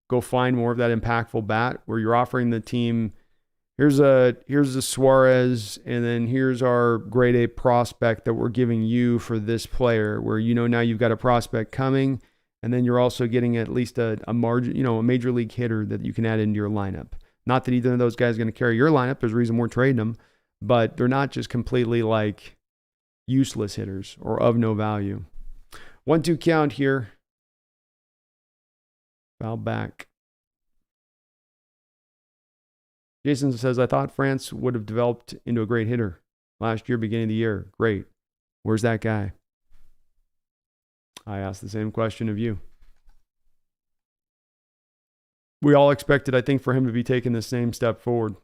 go find more of that impactful bat where you're offering the team, here's a Suarez, and then here's our grade A prospect that we're giving you for this player, where now you've got a prospect coming, and then you're also getting at least a margin, a major league hitter that you can add into your lineup. Not that either of those guys are going to carry your lineup. There's a reason we're trading them, but they're not just completely like useless hitters or of no value. 1-2 count here. Foul back. Jason says, I thought France would have developed into a great hitter last year, beginning of the year. Great. Where's that guy? I asked the same question of you. We all expected, I think, for him to be taking the same step forward.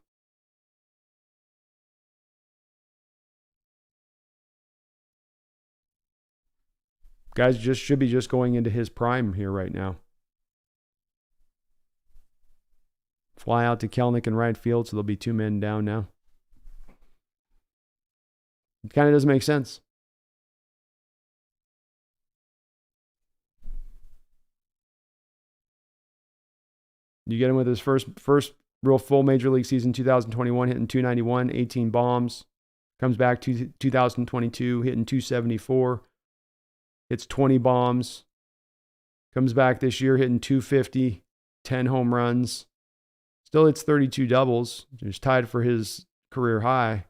Guys should be going into his prime here right now. Fly out to Kelnick in right field, so there'll be 2 men down now. It kind of doesn't make sense. You get him with his first real full major league season, 2021, hitting 291, 18 bombs. Comes back to 2022, hitting 274. Hits 20 bombs. Comes back this year, hitting 250, 10 home runs. Still hits 32 doubles. He's tied for his career high.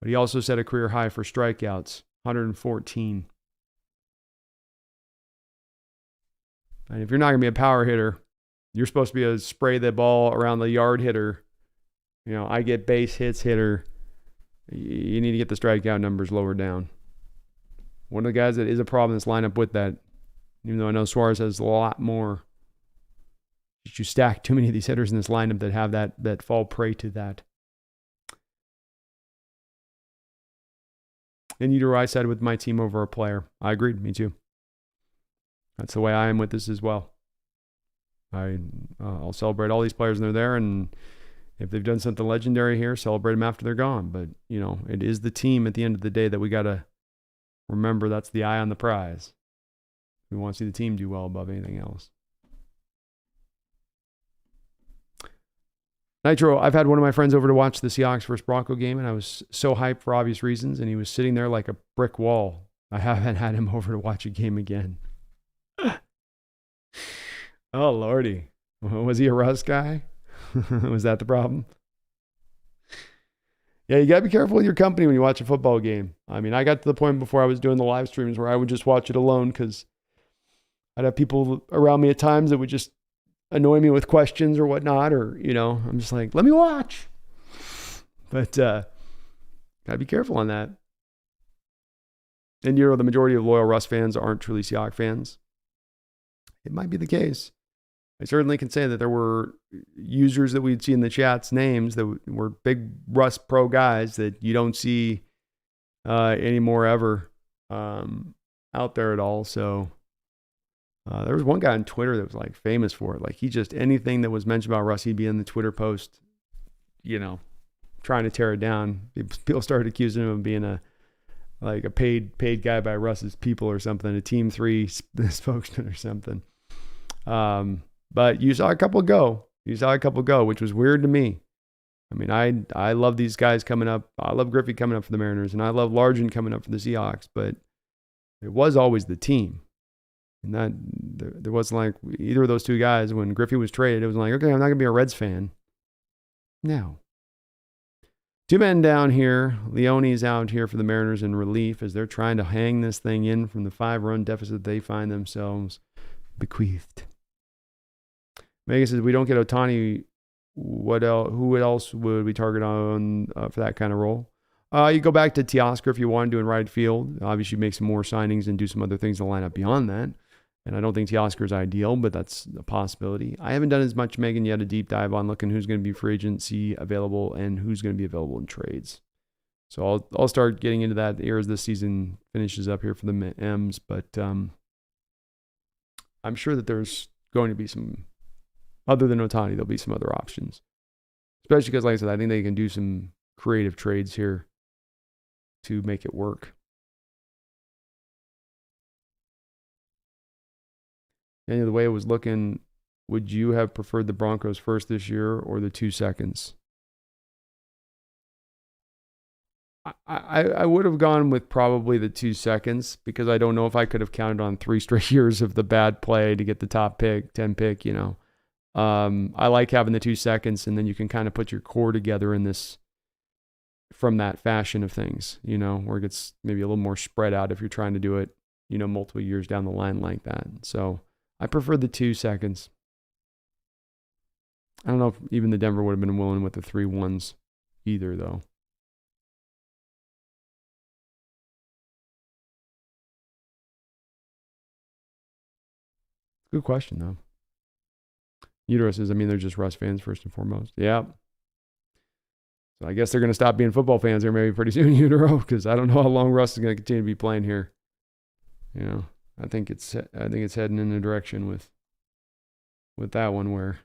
But he also set a career high for strikeouts, 114. And if you're not going to be a power hitter, you're supposed to be a spray the ball around the yard hitter. I get base hits hitter. You need to get the strikeout numbers lower down. One of the guys that is a problem in this lineup with that, even though I know Suarez has a lot more, you stack too many of these hitters in this lineup that have that fall prey to that. And I said with my team over a player. I agreed. Me too. That's the way I am with this as well. I'll celebrate all these players when they're there, and if they've done something legendary here, celebrate them after they're gone. But, it is the team at the end of the day that we got to remember that's the eye on the prize. We want to see the team do well above anything else. Nitro, I've had one of my friends over to watch the Seahawks versus Bronco game, and I was so hyped for obvious reasons, and he was sitting there like a brick wall. I haven't had him over to watch a game again. Oh, Lordy. Was he a Russ guy? Was that the problem? Yeah, you got to be careful with your company when you watch a football game. I mean, I got to the point before I was doing the live streams where I would just watch it alone because I'd have people around me at times that would just annoy me with questions or whatnot, or, I'm just like, let me watch. But got to be careful on that. And, the majority of loyal Russ fans aren't truly Seahawks fans. It might be the case. I certainly can say that there were users that we'd see in the chats, names that were big Russ pro guys that you don't see anymore ever out there at all. So there was one guy on Twitter that was like famous for it. Like he just, anything that was mentioned about Russ, he'd be in the Twitter post, trying to tear it down. People started accusing him of being a paid guy by Russ's people or something, a Team 3 spokesman or something. But you saw a couple go. Which was weird to me. I mean, I love these guys coming up. I love Griffey coming up for the Mariners, and I love Largent coming up for the Seahawks, but it was always the team. And that there wasn't like either of those two guys. When Griffey was traded, it was like, okay, I'm not going to be a Reds fan. No. Two men down here. Leone's out here for the Mariners in relief as they're trying to hang this thing in from the 5-run deficit they find themselves bequeathed. Megan says, we don't get Ohtani. What else? Who else would we target on for that kind of role? You go back to Teoscar if you want to do in right field. Obviously, make some more signings and do some other things in the lineup beyond that. And I don't think Teoscar is ideal, but that's a possibility. I haven't done as much, Megan, yet a deep dive on looking who's going to be free agency available and who's going to be available in trades. So I'll start getting into that here as this season finishes up here for the M's. But I'm sure that there's going to be some, other than Ohtani, there'll be some other options. Especially because, like I said, I think they can do some creative trades here to make it work. And the way it was looking, would you have preferred the Broncos first this year or the 2 seconds? I would have gone with probably the 2 seconds because I don't know if I could have counted on 3 straight years of the bad play to get the top pick, 10 pick, I like having the 2 seconds, and then you can kind of put your core together in this from that fashion of things, where it gets maybe a little more spread out if you're trying to do it, multiple years down the line like that. So I prefer the 2 seconds. I don't know if even the Denver would have been willing with the 3 ones either, though. Good question, though. Utero says, they're just Russ fans first and foremost. Yeah. So I guess they're going to stop being football fans here maybe pretty soon, Utero, because I don't know how long Russ is going to continue to be playing here. I think it's heading in a direction with that one where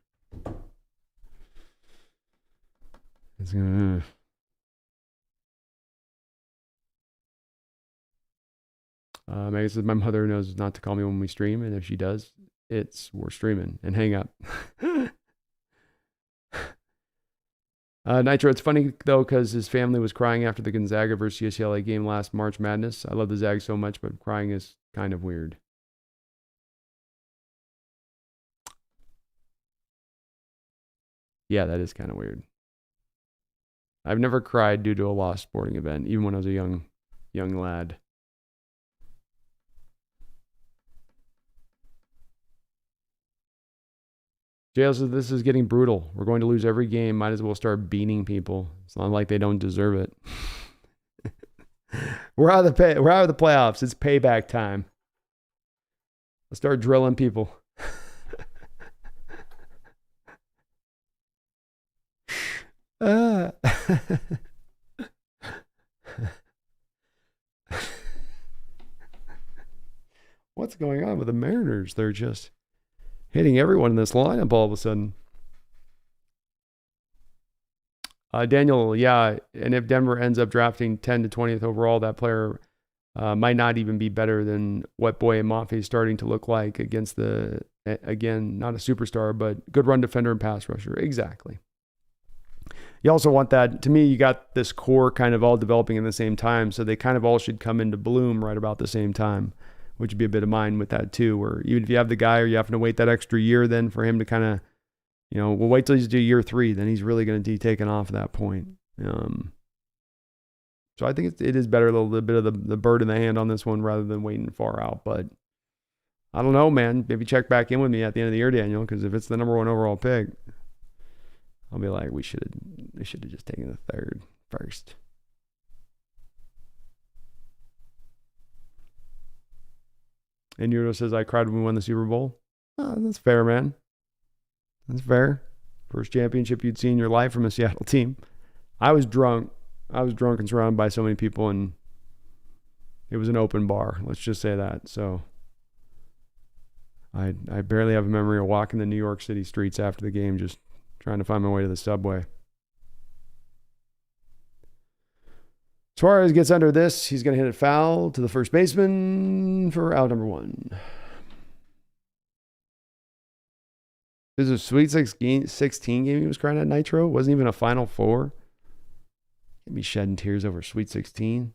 it's going to. Megan says, my mother knows not to call me when we stream, and if she does, we're streaming, and hang up. Nitro, it's funny, though, because his family was crying after the Gonzaga versus UCLA game last March Madness. I love the Zags so much, but crying is kind of weird. Yeah, that is kind of weird. I've never cried due to a lost sporting event, even when I was a young lad. JL says this is getting brutal. We're going to lose every game. Might as well start beating people. It's not like they don't deserve it. We're out of the playoffs. It's payback time. Let's start drilling people. What's going on with the Mariners? They're just hitting everyone in this lineup all of a sudden. Daniel, yeah, and if Denver ends up drafting 10 to 20th overall, that player might not even be better than what Boye Mafe is starting to look like against the, again, not a superstar, but good run defender and pass rusher. Exactly. You also want that, to me, you got this core kind of all developing in the same time, so they kind of all should come into bloom right about the same time, which would be a bit of mine with that too, where even if you have the guy or you have to wait that extra year then for him to kind of, we'll wait till he's do year 3, then he's really going to be taken off at that point. So I think it is better, a little bit of the bird in the hand on this one rather than waiting far out. But I don't know, man. Maybe check back in with me at the end of the year, Daniel, because if it's the number 1 overall pick, I'll be like, they should have just taken the 3rd first. And Yuro says, I cried when we won the Super Bowl. Oh, that's fair, man. That's fair. First championship you'd seen in your life from a Seattle team. I was drunk and surrounded by so many people, and it was an open bar. Let's just say that. So I barely have a memory of walking the New York City streets after the game, just trying to find my way to the subway. Suarez gets under this. He's going to hit it foul to the first baseman for out number 1. This is a Sweet 16 game he was crying at Nitro. Wasn't even a Final Four. Get me shedding tears over Sweet 16.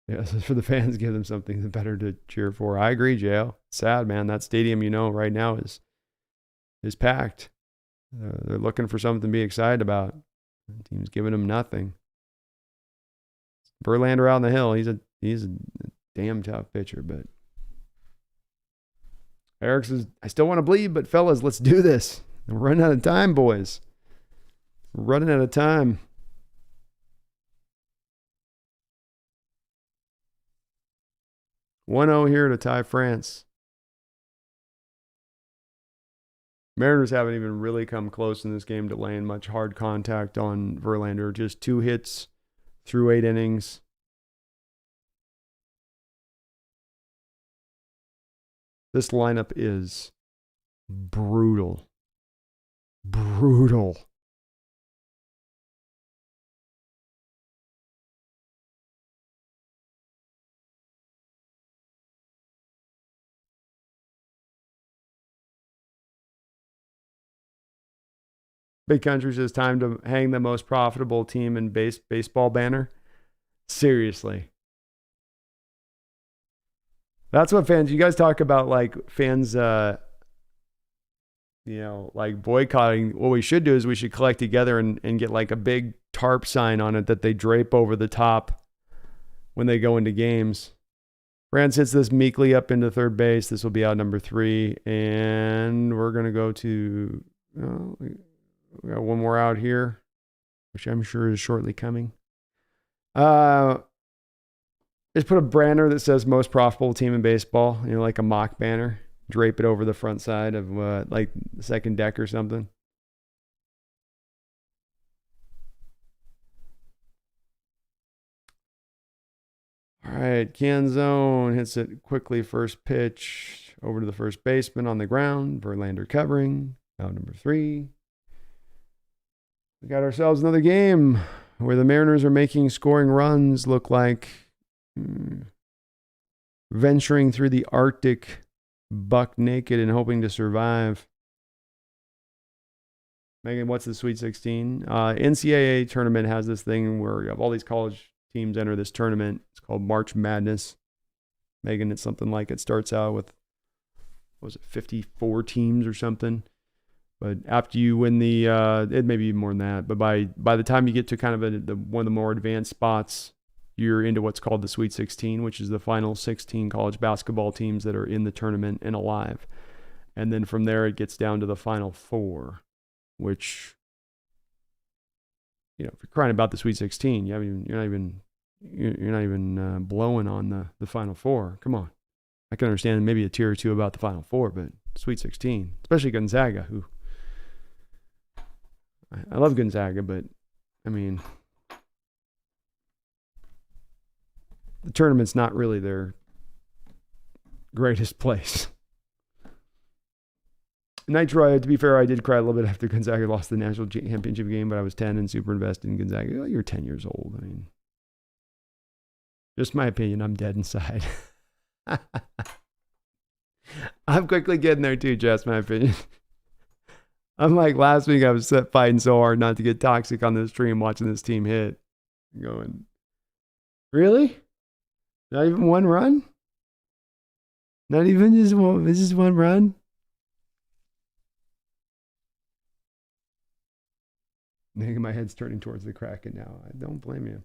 Yeah, so for the fans, give them something better to cheer for. I agree, JL. Sad, man. That stadium, right now is packed. They're looking for something to be excited about. The team's giving them nothing. Verlander out on the hill. He's a damn tough pitcher, but Eric says, I still want to bleed, but fellas, let's do this. We're running out of time, boys. We're running out of time. (1-0) here to tie France. Mariners haven't even really come close in this game to laying much hard contact on Verlander. Just 2 hits through 8 innings. This lineup is brutal. Brutal. Big Country says time to hang the most profitable team in baseball banner. Seriously. That's what fans, you guys talk about, like fans, like boycotting. What we should do is we should collect together and get like a big tarp sign on it that they drape over the top when they go into games. France hits this meekly up into third base. This will be out number 3. And we're going to go to, we got one more out here, which I'm sure is shortly coming. Just put a banner that says most profitable team in baseball, like a mock banner. Drape it over the front side of like the second deck or something. All right, Canzone hits it quickly. First pitch over to the first baseman on the ground. Verlander covering. Out number 3. We got ourselves another game where the Mariners are making scoring runs look like venturing through the Arctic buck naked and hoping to survive. Megan, what's the Sweet 16? NCAA tournament has this thing where you have all these college teams enter this tournament. It's called March Madness. Megan, it's something like it starts out with, 54 teams or something? But after you win it may be more than that. But by the time you get to kind of one of the more advanced spots, you're into what's called the Sweet 16, which is the final 16 college basketball teams that are in the tournament and alive. And then from there, it gets down to the Final Four, which, if you're crying about the Sweet 16, you're not even blowing on the Final Four. Come on. I can understand maybe a tier or two about the Final Four, but Sweet 16, especially Gonzaga, who I love Gonzaga, but I mean, the tournament's not really their greatest place. Nitro, to be fair, I did cry a little bit after Gonzaga lost the national championship game, but I was 10 and super invested in Gonzaga. Oh, you're 10 years old. I mean, just my opinion, I'm dead inside. I'm quickly getting there too, just my opinion. Unlike last week, I was fighting so hard not to get toxic on this stream watching this team hit. Going, really? Not even one run? Not even just one run? I think my head's turning towards the Kraken now. I don't blame you.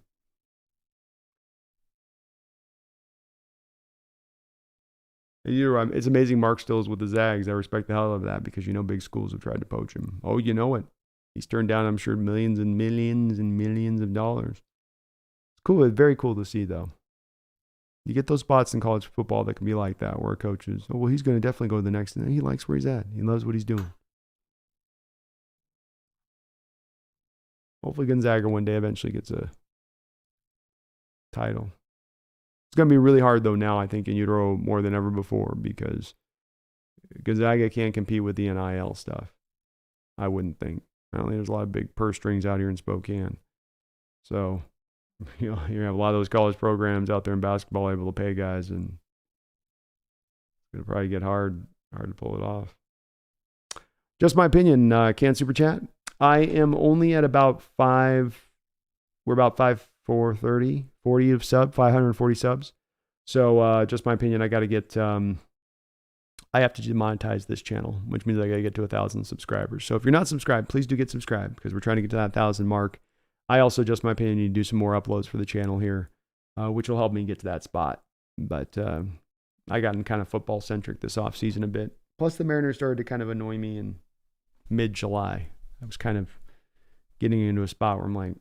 It's amazing Mark still is with the Zags. I respect the hell out of that because big schools have tried to poach him. Oh, you know it. He's turned down, I'm sure, millions and millions and millions of dollars. It's cool. It's very cool to see, though. You get those spots in college football that can be like that, where a coach is, oh, well, he's going to definitely go to the next. And he likes where he's at. He loves what he's doing. Hopefully Gonzaga one day eventually gets a title. It's going to be really hard, though, now, I think, in utero more than ever before because Gonzaga can't compete with the NIL stuff. I wouldn't think. I don't think there's a lot of big purse strings out here in Spokane. So, you have a lot of those college programs out there in basketball able to pay guys, and it's going to probably get hard to pull it off. Just my opinion. Can super chat. I am only at about 5. We're about 430, 40 of 540 subs. So just my opinion, I got to get, I have to demonetize this channel, which means I got to get to 1,000 subscribers. So if you're not subscribed, please do get subscribed because we're trying to get to that 1,000 mark. I also, just my opinion, need to do some more uploads for the channel here, which will help me get to that spot. But I gotten kind of football centric this off season a bit. Plus the Mariners started to kind of annoy me in mid-July. I was kind of getting into a spot where I'm like,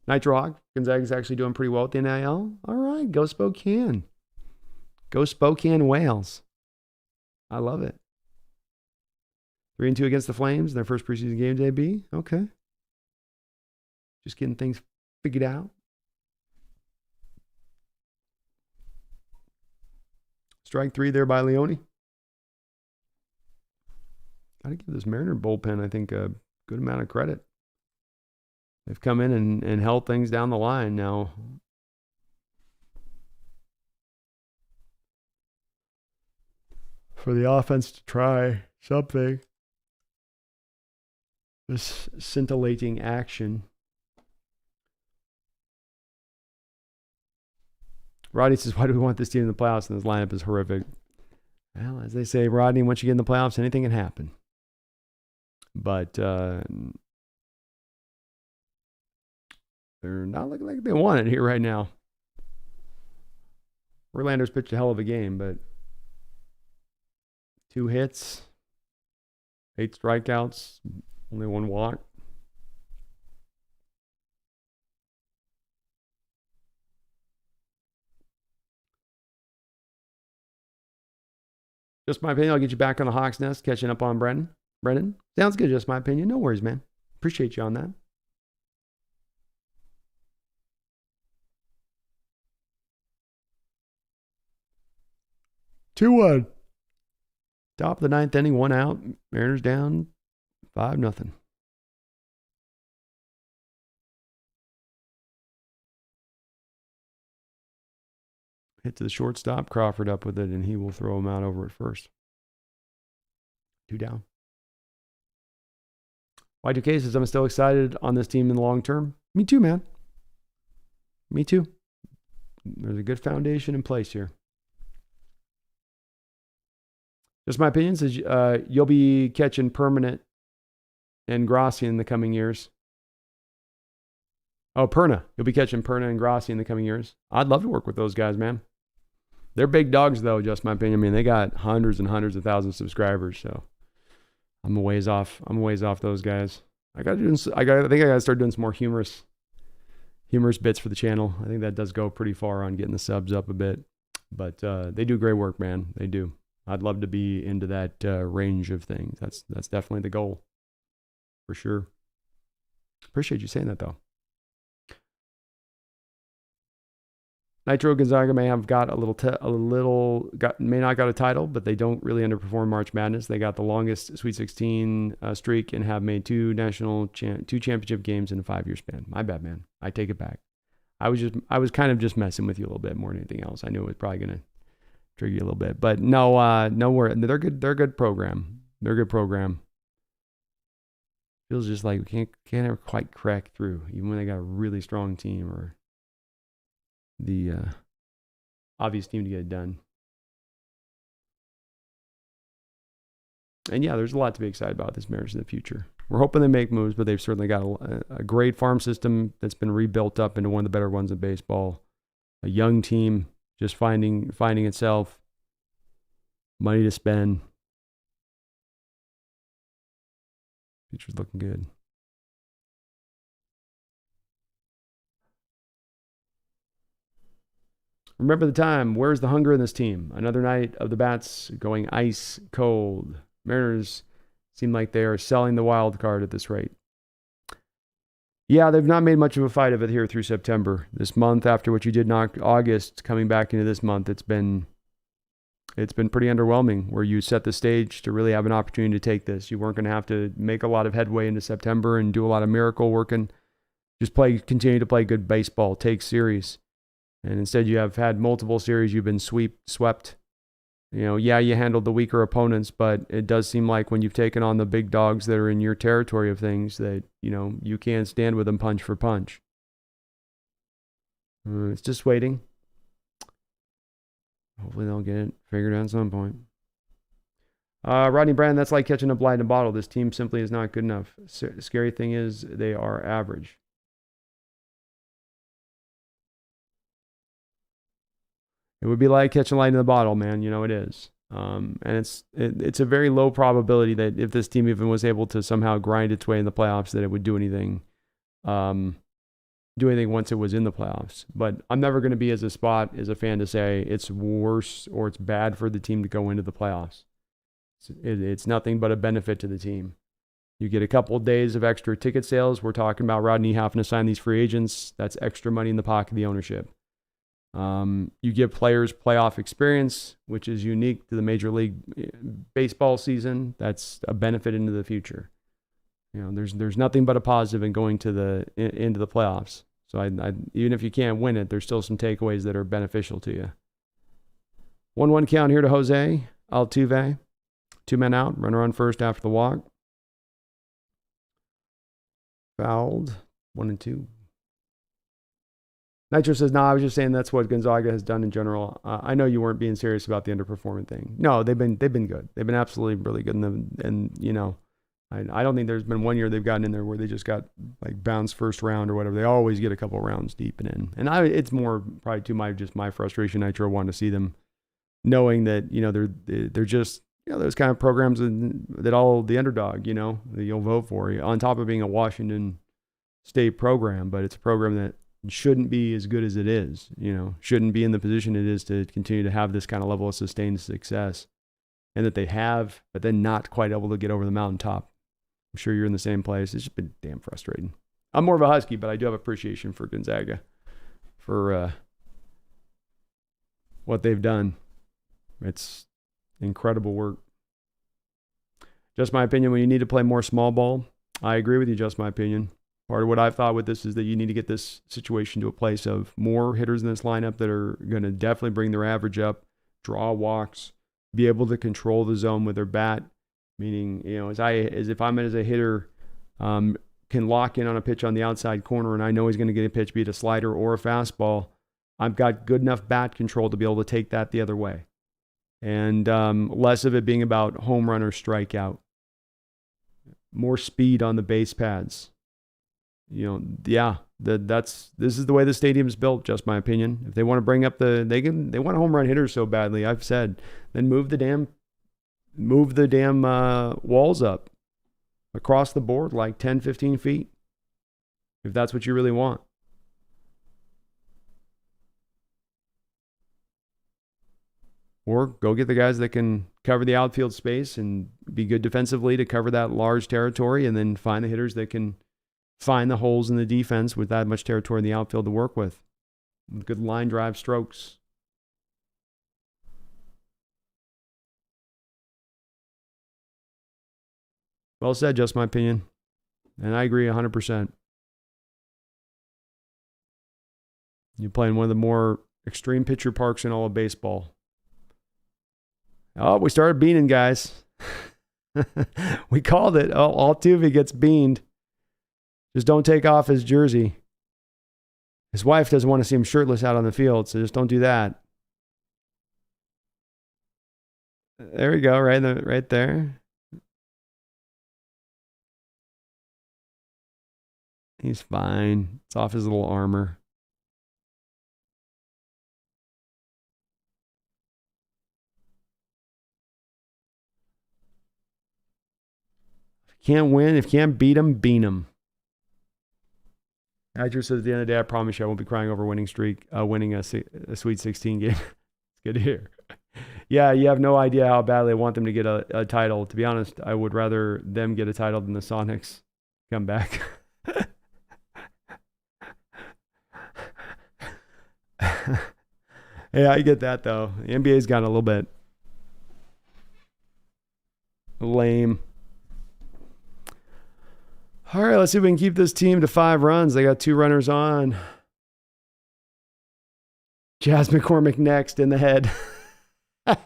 Nitro Hawk, Gonzaga's actually doing pretty well with the NIL. All right, go Spokane. Go Spokane Whales. I love it. 3-2 against the Flames in their first preseason game debut. Okay. Just getting things figured out. Strike 3 there by Leone. Got to give this Mariner bullpen, I think, a good amount of credit. They've come in and held things down the line now. For the offense to try something. This scintillating action. Rodney says, why do we want this team in the playoffs? And this lineup is horrific. Well, as they say, Rodney, once you get in the playoffs, anything can happen. But they're not looking like they want it here right now. Verlander's pitched a hell of a game, but 2 hits, 8 strikeouts, only 1 walk. Just my opinion. I'll get you back on the Hawks Nest, catching up on Brendan. Sounds good, just my opinion. No worries, man. Appreciate you on that. Two 2-1. Top of the 9th inning, 1 out. Mariners down 5-0. Hit to the shortstop. Crawford up with it, and he will throw him out over at first. 2 down. Y2K says, I'm still excited on this team in the long term. Me too, man. Me too. There's a good foundation in place here. Just my opinion says you'll be catching permanent and Grossi in the coming years. Oh, Perna. You'll be catching Perna and Grossi in the coming years. I'd love to work with those guys, man. They're big dogs, though, just my opinion. I mean, they got hundreds and hundreds of thousands of subscribers, so I'm a ways off. Those guys. I think I gotta start doing some more humorous bits for the channel. I think that does go pretty far on getting the subs up a bit. But they do great work, man. They do. I'd love to be into that range of things. That's definitely the goal, for sure. Appreciate you saying that, though. Nitro Gonzaga may have got may not got a title, but they don't really underperform March Madness. They got the longest Sweet 16 streak and have made two championship games in a 5-year span. My bad, man. I take it back. I was kind of just messing with you a little bit more than anything else. I knew it was probably gonna trigger you a little bit, but no, they're good. They're a good program. Feels just like we can't ever quite crack through, even when they got a really strong team or the obvious team to get it done. And yeah, there's a lot to be excited about this Mariners in the future. We're hoping they make moves, but they've certainly got a great farm system that's been rebuilt up into one of the better ones in baseball. A young team just finding itself, money to spend. Future's looking good. Remember the time. Where's the hunger in this team? Another night of the bats going ice cold. Mariners seem like they are selling the wild card at this rate. Yeah, they've not made much of a fight of it here through September. This month, after what you did in August, coming back into this month, it's been pretty underwhelming, where you set the stage to really have an opportunity to take this. You weren't going to have to make a lot of headway into September and do a lot of miracle working. Just continue to play good baseball, take series. And instead you have had multiple series you've been swept. You handled the weaker opponents, but it does seem like when you've taken on the big dogs that are in your territory of things that, you can't stand with them punch for punch. It's just waiting. Hopefully they'll get it figured out at some point. Rodney Brand, that's like catching a fly in a bottle. This team simply is not good enough. The scary thing is they are average. It would be like catching light in the bottle, man. It is. And it's a very low probability that if this team even was able to somehow grind its way in the playoffs, that it would do anything once it was in the playoffs. But I'm never going to be as a fan to say it's worse or it's bad for the team to go into the playoffs. It's nothing but a benefit to the team. You get a couple of days of extra ticket sales. We're talking about Rodney having to sign these free agents. That's extra money in the pocket of the ownership. You give players playoff experience, which is unique to the Major League Baseball season. That's a benefit into the future. There's nothing but a positive in going into the playoffs. So I even if you can't win it, there's still some takeaways that are beneficial to you. 1-1 count here to Jose Altuve. 2 men out. Runner on first after the walk. Fouled. 1-2. Nitro says, I was just saying that's what Gonzaga has done in general. I know you weren't being serious about the underperforming thing. No, they've been good. They've been absolutely really good. I don't think there's been one year they've gotten in there where they just got like bounced first round or whatever. They always get a couple rounds deep and in. And it's more probably to my frustration. Nitro wanted to see them knowing that, they're just, those kind of programs that all the underdog, that you'll vote for, on top of being a Washington State program, but it's a program that shouldn't be as good as it is, shouldn't be in the position it is to continue to have this kind of level of sustained success, and that they have, but then not quite able to get over the mountaintop. I'm sure you're in the same place. It's just been damn frustrating. I'm more of a Husky, but I do have appreciation for Gonzaga for what they've done. It's incredible work. Just my opinion, when you need to play more small ball, I agree with you, just my opinion. Part of what I've thought with this is that you need to get this situation to a place of more hitters in this lineup that are going to definitely bring their average up, draw walks, be able to control the zone with their bat. Meaning, as if I'm as a hitter, can lock in on a pitch on the outside corner and I know he's going to get a pitch, be it a slider or a fastball. I've got good enough bat control to be able to take that the other way. And less of it being about home run or strikeout. more speed on the base pads. Yeah, this is the way the stadium's built, just my opinion. If they want to bring up they want home run hitters so badly, I've said, then move the damn walls up across the board like 10, 15 feet. If that's what you really want. Or go get the guys that can cover the outfield space and be good defensively to cover that large territory, and then find the hitters that can find the holes in the defense with that much territory in the outfield to work with. Good line drive strokes. Well said, just my opinion. And I agree 100%. You're playing one of the more extreme pitcher parks in all of baseball. Oh, we started beaning, guys. We called it. Oh, Altuve gets beaned. Just don't take off his jersey. His wife doesn't want to see him shirtless out on the field, so just don't do that. There we go, right there. He's fine. It's off his little armor. If you can't win, if you can't beat him, bean him. Astros said at the end of the day, I promise you I won't be crying over winning a Sweet 16 game. It's good to hear. Yeah, you have no idea how badly I want them to get a title. To be honest, I would rather them get a title than the Sonics come back. Yeah, I get that, though. The NBA's gotten a little bit lame. All right, let's see if we can keep this team to 5 runs. They got 2 runners on. Jazz McCormick next in the head. That'd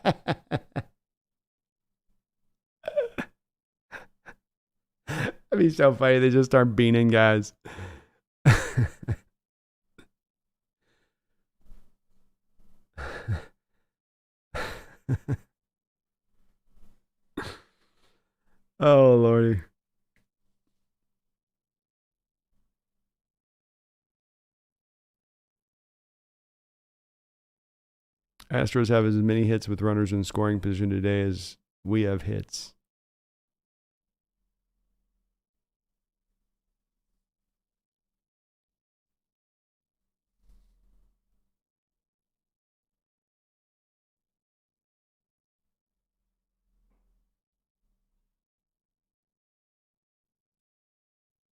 be so funny. They just start beaning guys. Oh, Lordy. Astros have as many hits with runners in scoring position today as we have hits.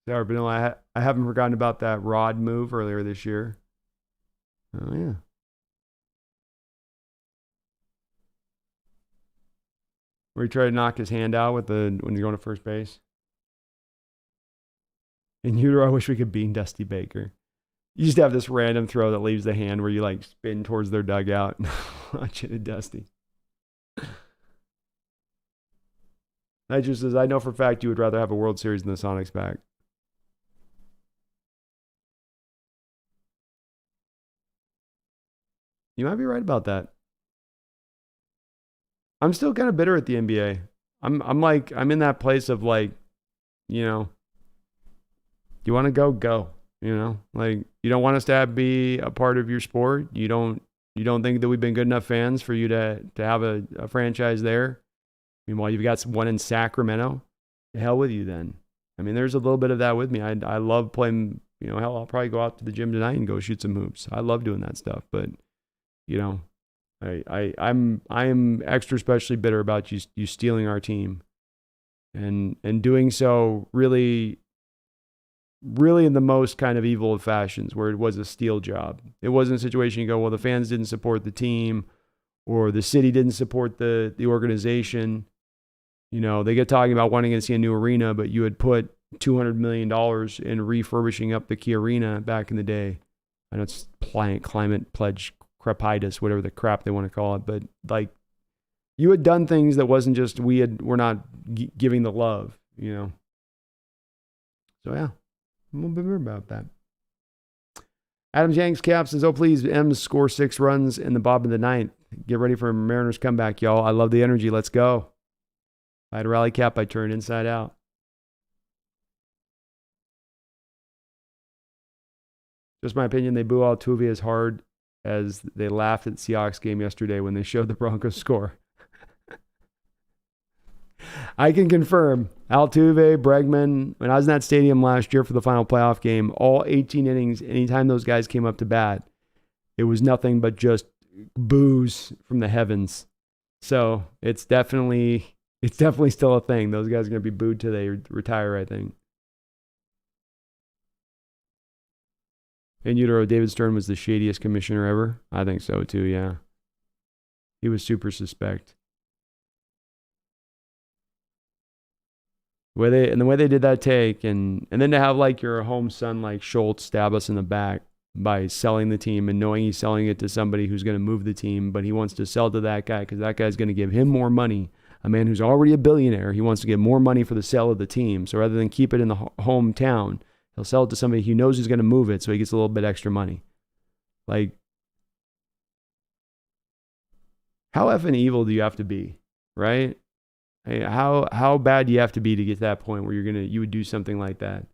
Sour Vanilla, I haven't forgotten about that Rod move earlier this year. Oh, yeah. Where he tried to knock his hand out when he's going to first base. In utero, I wish we could bean Dusty Baker. You just have this random throw that leaves the hand where you like spin towards their dugout and launch it at Dusty. That just says, I know for a fact you would rather have a World Series than the Sonics back. You might be right about that. I'm still kind of bitter at the NBA. I'm in that place of like, you want to go, like you don't want us to be a part of your sport. You don't think that we've been good enough fans for you to have a franchise there. Meanwhile, you've got one in Sacramento. The hell with you then. I mean, there's a little bit of that with me. I love playing, hell, I'll probably go out to the gym tonight and go shoot some hoops. I love doing that stuff, but I'm extra especially bitter about you stealing our team and doing so really in the most kind of evil of fashions where it was a steal job. It wasn't a situation you go, well, the fans didn't support the team or the city didn't support the organization. They get talking about wanting to see a new arena, but you had put $200 million in refurbishing up the Key Arena back in the day. I know it's climate pledge crapitis, whatever the crap they want to call it, but like you had done things that wasn't just we're not giving the love, So yeah, I'm a bit about that. Adam Yanks Cap says, "Oh please, M's score 6 runs in the bottom of the 9th. Get ready for a Mariners comeback, y'all. I love the energy. Let's go." I had a rally cap. I turned inside out. Just my opinion, they boo Altuve as hard as they laughed at the Seahawks game yesterday when they showed the Broncos score. I can confirm, Altuve, Bregman, when I was in that stadium last year for the final playoff game, all 18 innings, anytime those guys came up to bat, it was nothing but just boos from the heavens. So it's definitely still a thing. Those guys are going to be booed till they retire, I think. In utero, David Stern was the shadiest commissioner ever. I think so too, yeah. He was super suspect. The way they did that take, and then to have like your home son like Schultz stab us in the back by selling the team and knowing he's selling it to somebody who's going to move the team, but he wants to sell to that guy because that guy's going to give him more money. A man who's already a billionaire, he wants to get more money for the sale of the team. So rather than keep it in the hometown, he'll sell it to somebody he knows is going to move it so he gets a little bit extra money. Like, how effing evil do you have to be, right? Hey, how bad do you have to be to get to that point where you would do something like that?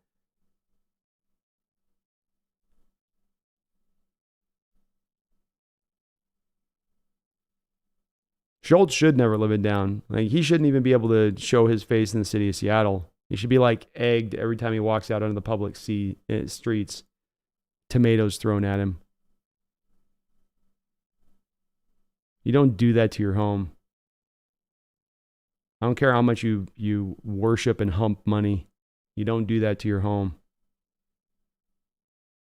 Schultz should never live it down. Like, he shouldn't even be able to show his face in the city of Seattle. He should be like egged every time he walks out onto the public streets. Tomatoes thrown at him. You don't do that to your home. I don't care how much you worship and hump money. You don't do that to your home.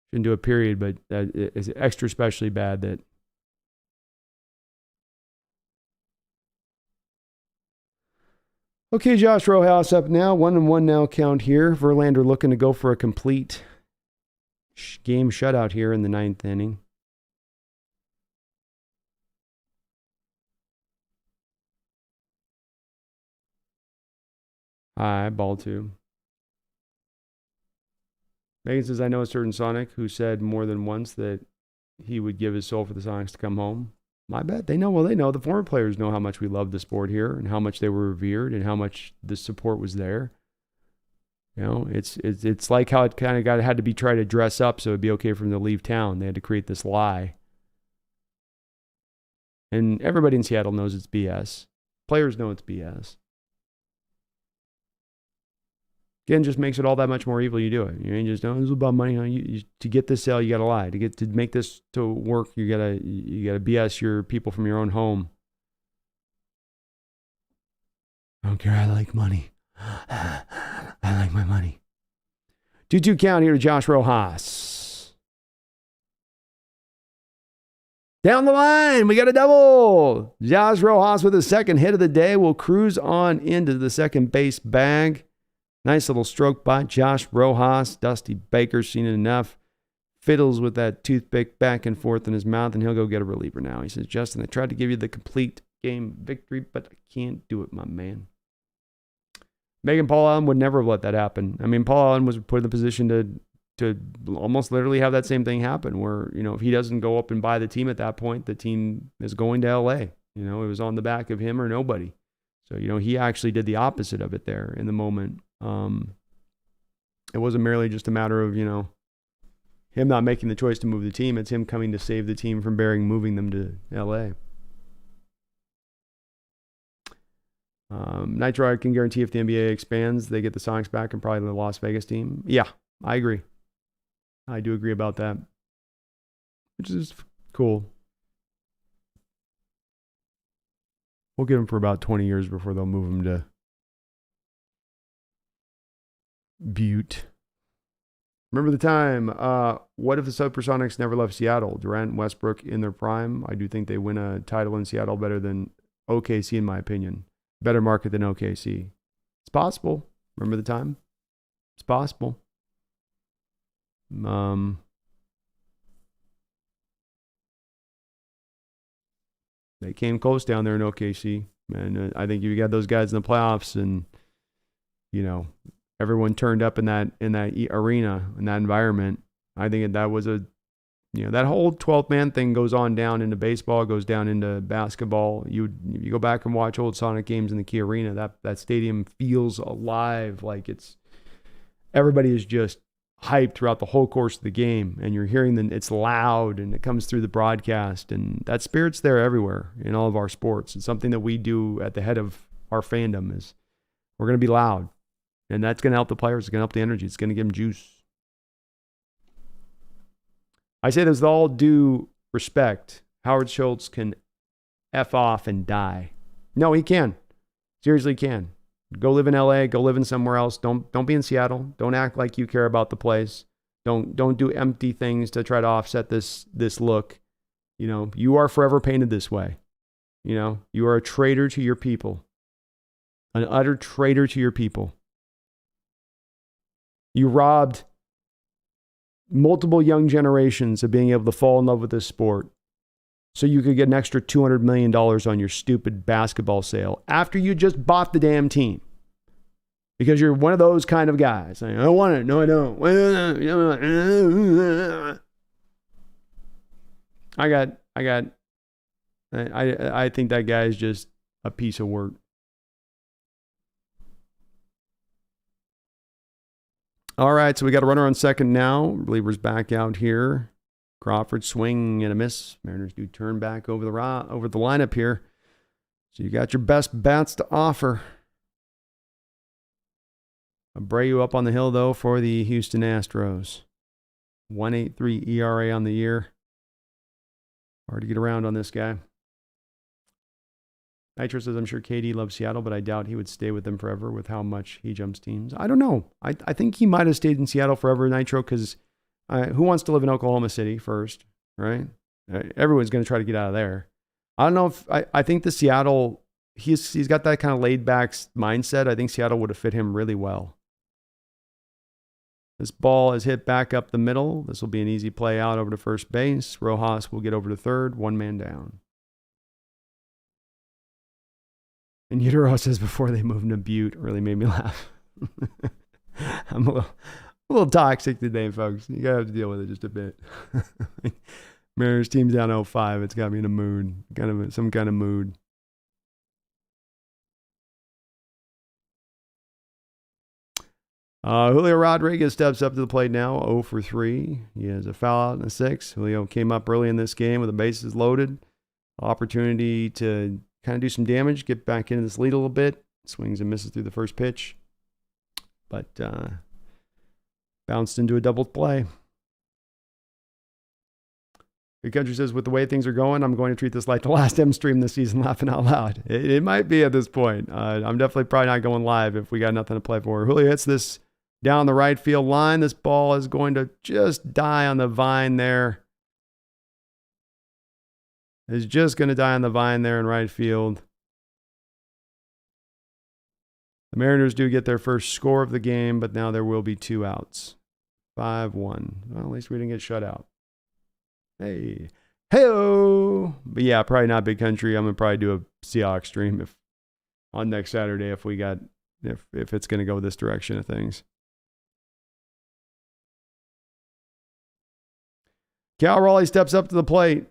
Shouldn't do a period, but it's extra especially bad that. Okay, Josh Rojas up now. 1-1 now count here. Verlander looking to go for a complete game shutout here in the 9th inning. Hi, ball 2. Megan says, I know a certain Sonic who said more than once that he would give his soul for the Sonics to come home. My bet. They know. Well, they know. The former players know how much we love the sport here and how much they were revered and how much the support was there. You know, it's like how it kind of had to be tried to dress up so it'd be okay for them to leave town. They had to create this lie. And everybody in Seattle knows it's BS. Players know it's BS. Again, just makes it all that much more evil. You do it. You ain't just, oh, this is about money. To get this sale, you got to lie. To make this to work, you gotta BS your people from your own home. I don't care. I like money. I like my money. 2-2 count here to Josh Rojas. Down the line, we got a double. Josh Rojas with his second hit of the day will cruise on into the second base bag. Nice little stroke by Josh Rojas. Dusty Baker's seen it enough. Fiddles with that toothpick back and forth in his mouth, and he'll go get a reliever now. He says, Justin, I tried to give you the complete game victory, but I can't do it, my man. Megan Paul Allen would never have let that happen. I mean, Paul Allen was put in the position to almost literally have that same thing happen where, you know, if he doesn't go up and buy the team at that point, the team is going to L.A. You know, it was on the back of him or nobody. So, you know, he actually did the opposite of it there in the moment. It wasn't merely just a matter of, you know, him not making the choice to move the team. It's him coming to save the team from moving them to L.A. Nitro, I can guarantee if the NBA expands, they get the Sonics back and probably the Las Vegas team. Yeah, I agree. I do agree about that, which is cool. We'll get them for about 20 years before they'll move them to Butte. Remember the time. What if the Supersonics never left Seattle? Durant, Westbrook in their prime. I do think they win a title in Seattle better than OKC, in my opinion. Better market than OKC. It's possible. Remember the time? It's possible. They came close down there in OKC. And I think you got those guys in the playoffs and, you know, everyone turned up in that arena, in that environment. I think that was that whole 12th man thing goes on down into baseball, goes down into basketball. You go back and watch old Sonic games in the Key Arena. That stadium feels alive, like everybody is just hype throughout the whole course of the game, and you're hearing that it's loud and it comes through the broadcast, and that spirit's there everywhere in all of our sports. It's something that we do at the head of our fandom is we're going to be loud, and that's going to help the players. It's going to help the energy. It's going to give them juice. I say this with all due respect. Howard Schultz can F off and die. No, he can. Seriously can. Go live in LA, go live in somewhere else. Don't be in Seattle. Don't act like you care about the place. Don't do empty things to try to offset this look. You know, you are forever painted this way. You know, you are a traitor to your people. An utter traitor to your people. You robbed multiple young generations of being able to fall in love with this sport so you could get an extra $200 million on your stupid basketball sale after you just bought the damn team. Because you're one of those kind of guys. I don't want it. No, I don't. I think that guy is just a piece of work. All right, so we got a runner on second now. Reliever's back out here. Crawford swing and a miss. Mariners do turn back over the lineup here. So you got your best bats to offer. Abreu up on the hill, though, for the Houston Astros. 1.83 ERA on the year. Hard to get around on this guy. Nitro says, I'm sure KD loves Seattle, but I doubt he would stay with them forever with how much he jumps teams. I don't know. I think he might have stayed in Seattle forever, Nitro, because who wants to live in Oklahoma City first, right? Everyone's going to try to get out of there. I don't know if I think the Seattle, he's got that kind of laid back mindset. I think Seattle would have fit him really well. This ball is hit back up the middle. This will be an easy play out over to first base. Rojas will get over to third, one man down. And Utero says before they moved to Butte really made me laugh. I'm a little toxic today, folks. You gotta have to deal with it just a bit. Mariners team's down 0-5. It's got me in a mood, some kind of mood. Julio Rodriguez steps up to the plate now, 0 for 3. He has a foul out and a 6. Julio came up early in this game with the bases loaded. Opportunity to kind of do some damage, get back into this lead a little bit. Swings and misses through the first pitch. But bounced into a double play. Good Country says, with the way things are going, I'm going to treat this like the last M stream this season, laughing out loud. It might be at this point. I'm definitely probably not going live if we got nothing to play for. Julio hits this down the right field line. This ball is going to just die on the vine there. Is just going to die on the vine there in right field. The Mariners do get their first score of the game, but now there will be 2 outs. 5-1. Well, at least we didn't get shut out. Hey. Hey-o! But yeah, probably not Big Country. I'm going to probably do a Seahawks stream on next Saturday if it's going to go this direction of things. Cal Raleigh steps up to the plate.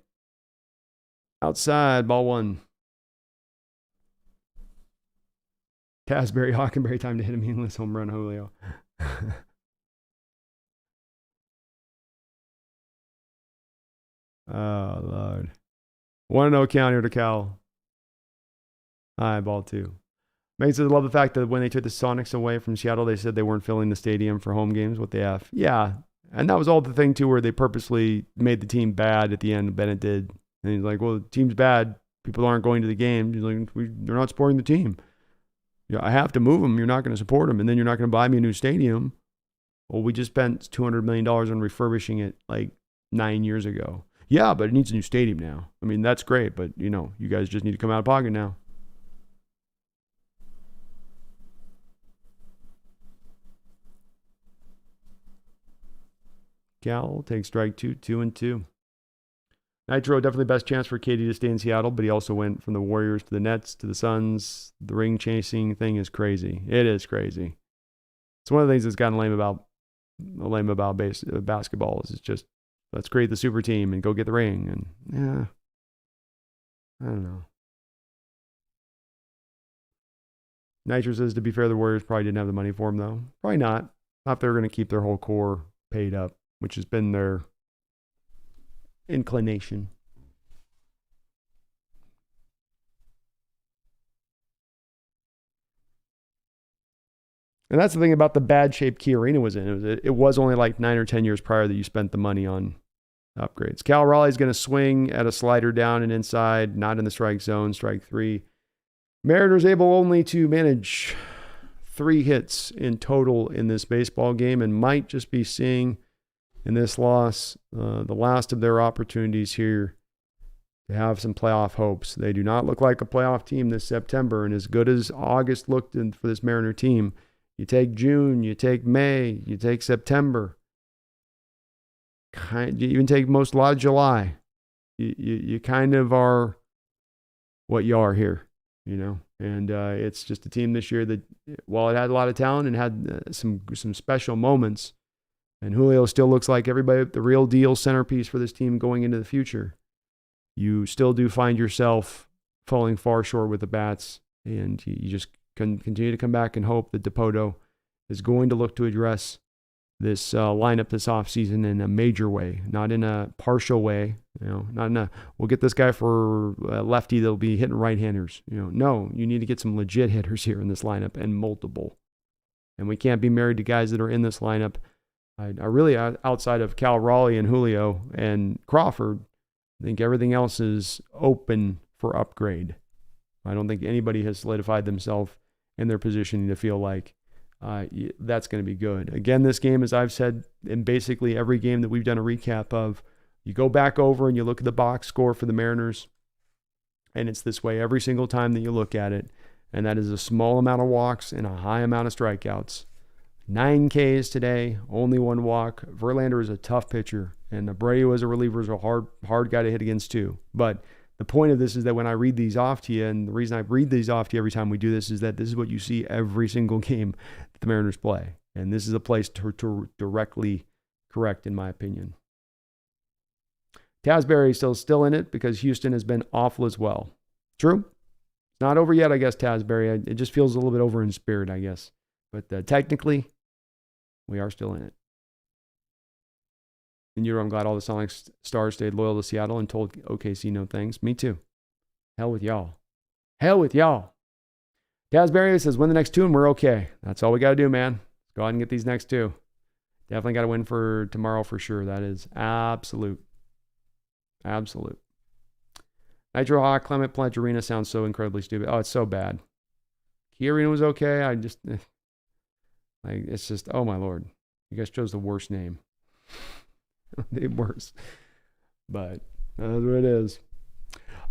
Outside, ball 1. Tasbury, Hockenberry, time to hit a meaningless home run, Julio. Oh, Lord. 1-0 count here to Cal. All right, ball 2. Makes it love the fact that when they took the Sonics away from Seattle, they said they weren't filling the stadium for home games with the F. Yeah, and that was all the thing, too, where they purposely made the team bad at the end. Bennett did. And he's like, well, the team's bad. People aren't going to the game. He's like, they're not supporting the team. Yeah, I have to move them. You're not going to support them. And then you're not going to buy me a new stadium. Well, we just spent $200 million on refurbishing it like 9 years ago. Yeah, but it needs a new stadium now. I mean, that's great. But, you guys just need to come out of pocket now. Cal takes strike 2, 2-2. Nitro, definitely best chance for KD to stay in Seattle, but he also went from the Warriors to the Nets to the Suns. The ring chasing thing is crazy. It is crazy. It's one of the things that's gotten lame about basketball is it's just, let's create the super team and go get the ring. And yeah, I don't know. Nitro says, to be fair, the Warriors probably didn't have the money for him, though. Probably not. Not if they were going to keep their whole core paid up, which has been their inclination. And that's the thing about the bad shape Key Arena was in. It was only like 9 or 10 years prior that you spent the money on upgrades. Cal Raleigh's going to swing at a slider down and inside, not in the strike zone, strike 3. Mariners able only to manage 3 hits in total in this baseball game and might just be seeing in this loss the last of their opportunities here to have some playoff hopes. They do not look like a playoff team this September, and as good as August looked for this Mariner team, you take June, you take May, you take September, you even take a lot of July. You kind of are what you are here, And it's just a team this year that, while it had a lot of talent and had some special moments, and Julio still looks like everybody, the real deal centerpiece for this team going into the future, you still do find yourself falling far short with the bats, and you just can continue to come back and hope that Dipoto is going to look to address this lineup this offseason in a major way, not in a partial way, not in a, we'll get this guy for a lefty that'll be hitting right-handers. No, you need to get some legit hitters here in this lineup, and multiple. And we can't be married to guys that are in this lineup. I really, outside of Cal Raleigh and Julio and Crawford, I think everything else is open for upgrade. I don't think anybody has solidified themselves in their position to feel like that's going to be good. Again, this game, as I've said in basically every game that we've done a recap of, you go back over and you look at the box score for the Mariners, and it's this way every single time that you look at it, and that is a small amount of walks and a high amount of strikeouts. 9 Ks today, only 1 walk. Verlander is a tough pitcher, and Abreu as a reliever is a hard guy to hit against too. But the point of this is that when I read these off to you, and the reason I read these off to you every time we do this, is that this is what you see every single game that the Mariners play. And this is a place to directly correct, in my opinion. Tasbury is still in it because Houston has been awful as well. True? It's not over yet, I guess, Tasbury. It just feels a little bit over in spirit, I guess. But technically, we are still in it. And I'm glad all the Sonic stars stayed loyal to Seattle and told OKC no thanks. Me too. Hell with y'all. Hell with y'all. Tasbury says, win the next 2 and we're okay. That's all we got to do, man. Let's go ahead and get these next 2. Definitely got to win for tomorrow for sure. That is absolute. Absolute. Nitro Hawk, Clement Pledge Arena sounds so incredibly stupid. Oh, it's so bad. Key Arena was okay. It's just, oh my Lord. You guys chose the worst name. The worst. But that's what it is.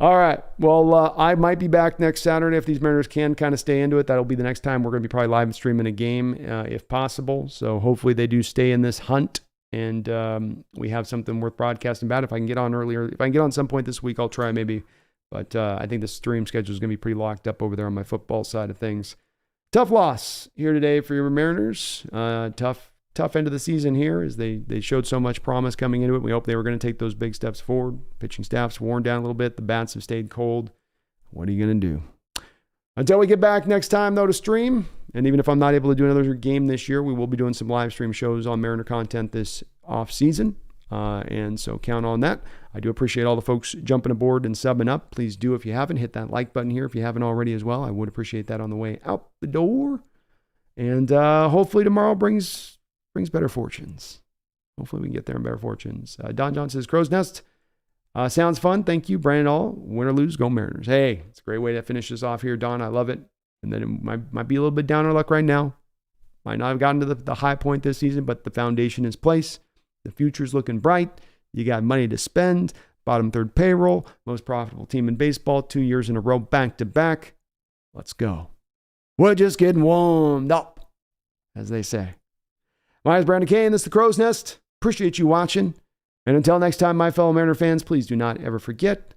All right. Well, I might be back next Saturday if these Mariners can kind of stay into it. That'll be the next time we're going to be probably live streaming a game if possible. So hopefully they do stay in this hunt and we have something worth broadcasting about. If I can get on earlier, if I can get on some point this week, I'll try maybe. But I think the stream schedule is going to be pretty locked up over there on my football side of things. Tough loss here today for your Mariners. Tough end of the season here as they showed so much promise coming into it. We hope they were going to take those big steps forward. Pitching staff's worn down a little bit. The bats have stayed cold. What are you going to do? Until we get back next time, though, to stream, and even if I'm not able to do another game this year, we will be doing some live stream shows on Mariner content this off season. And so count on that. I do appreciate all the folks jumping aboard and subbing up. Please do, if you haven't, hit that like button here if you haven't already as well. I would appreciate that on the way out the door. And hopefully tomorrow brings better fortunes. Hopefully we can get there in better fortunes. Don John says, Crow's Nest. Sounds fun. Thank you, Brandon All. Win or lose, go Mariners. Hey, it's a great way to finish this off here, Don. I love it. And then it might be a little bit down our luck right now. Might not have gotten to the high point this season, but the foundation is placed. The future's looking bright. You got money to spend. Bottom third payroll. Most profitable team in baseball. 2 years in a row, back to back. Let's go. We're just getting warmed up, as they say. My name is Brandon Kane. This is the Crow's Nest. Appreciate you watching. And until next time, my fellow Mariner fans, please do not ever forget,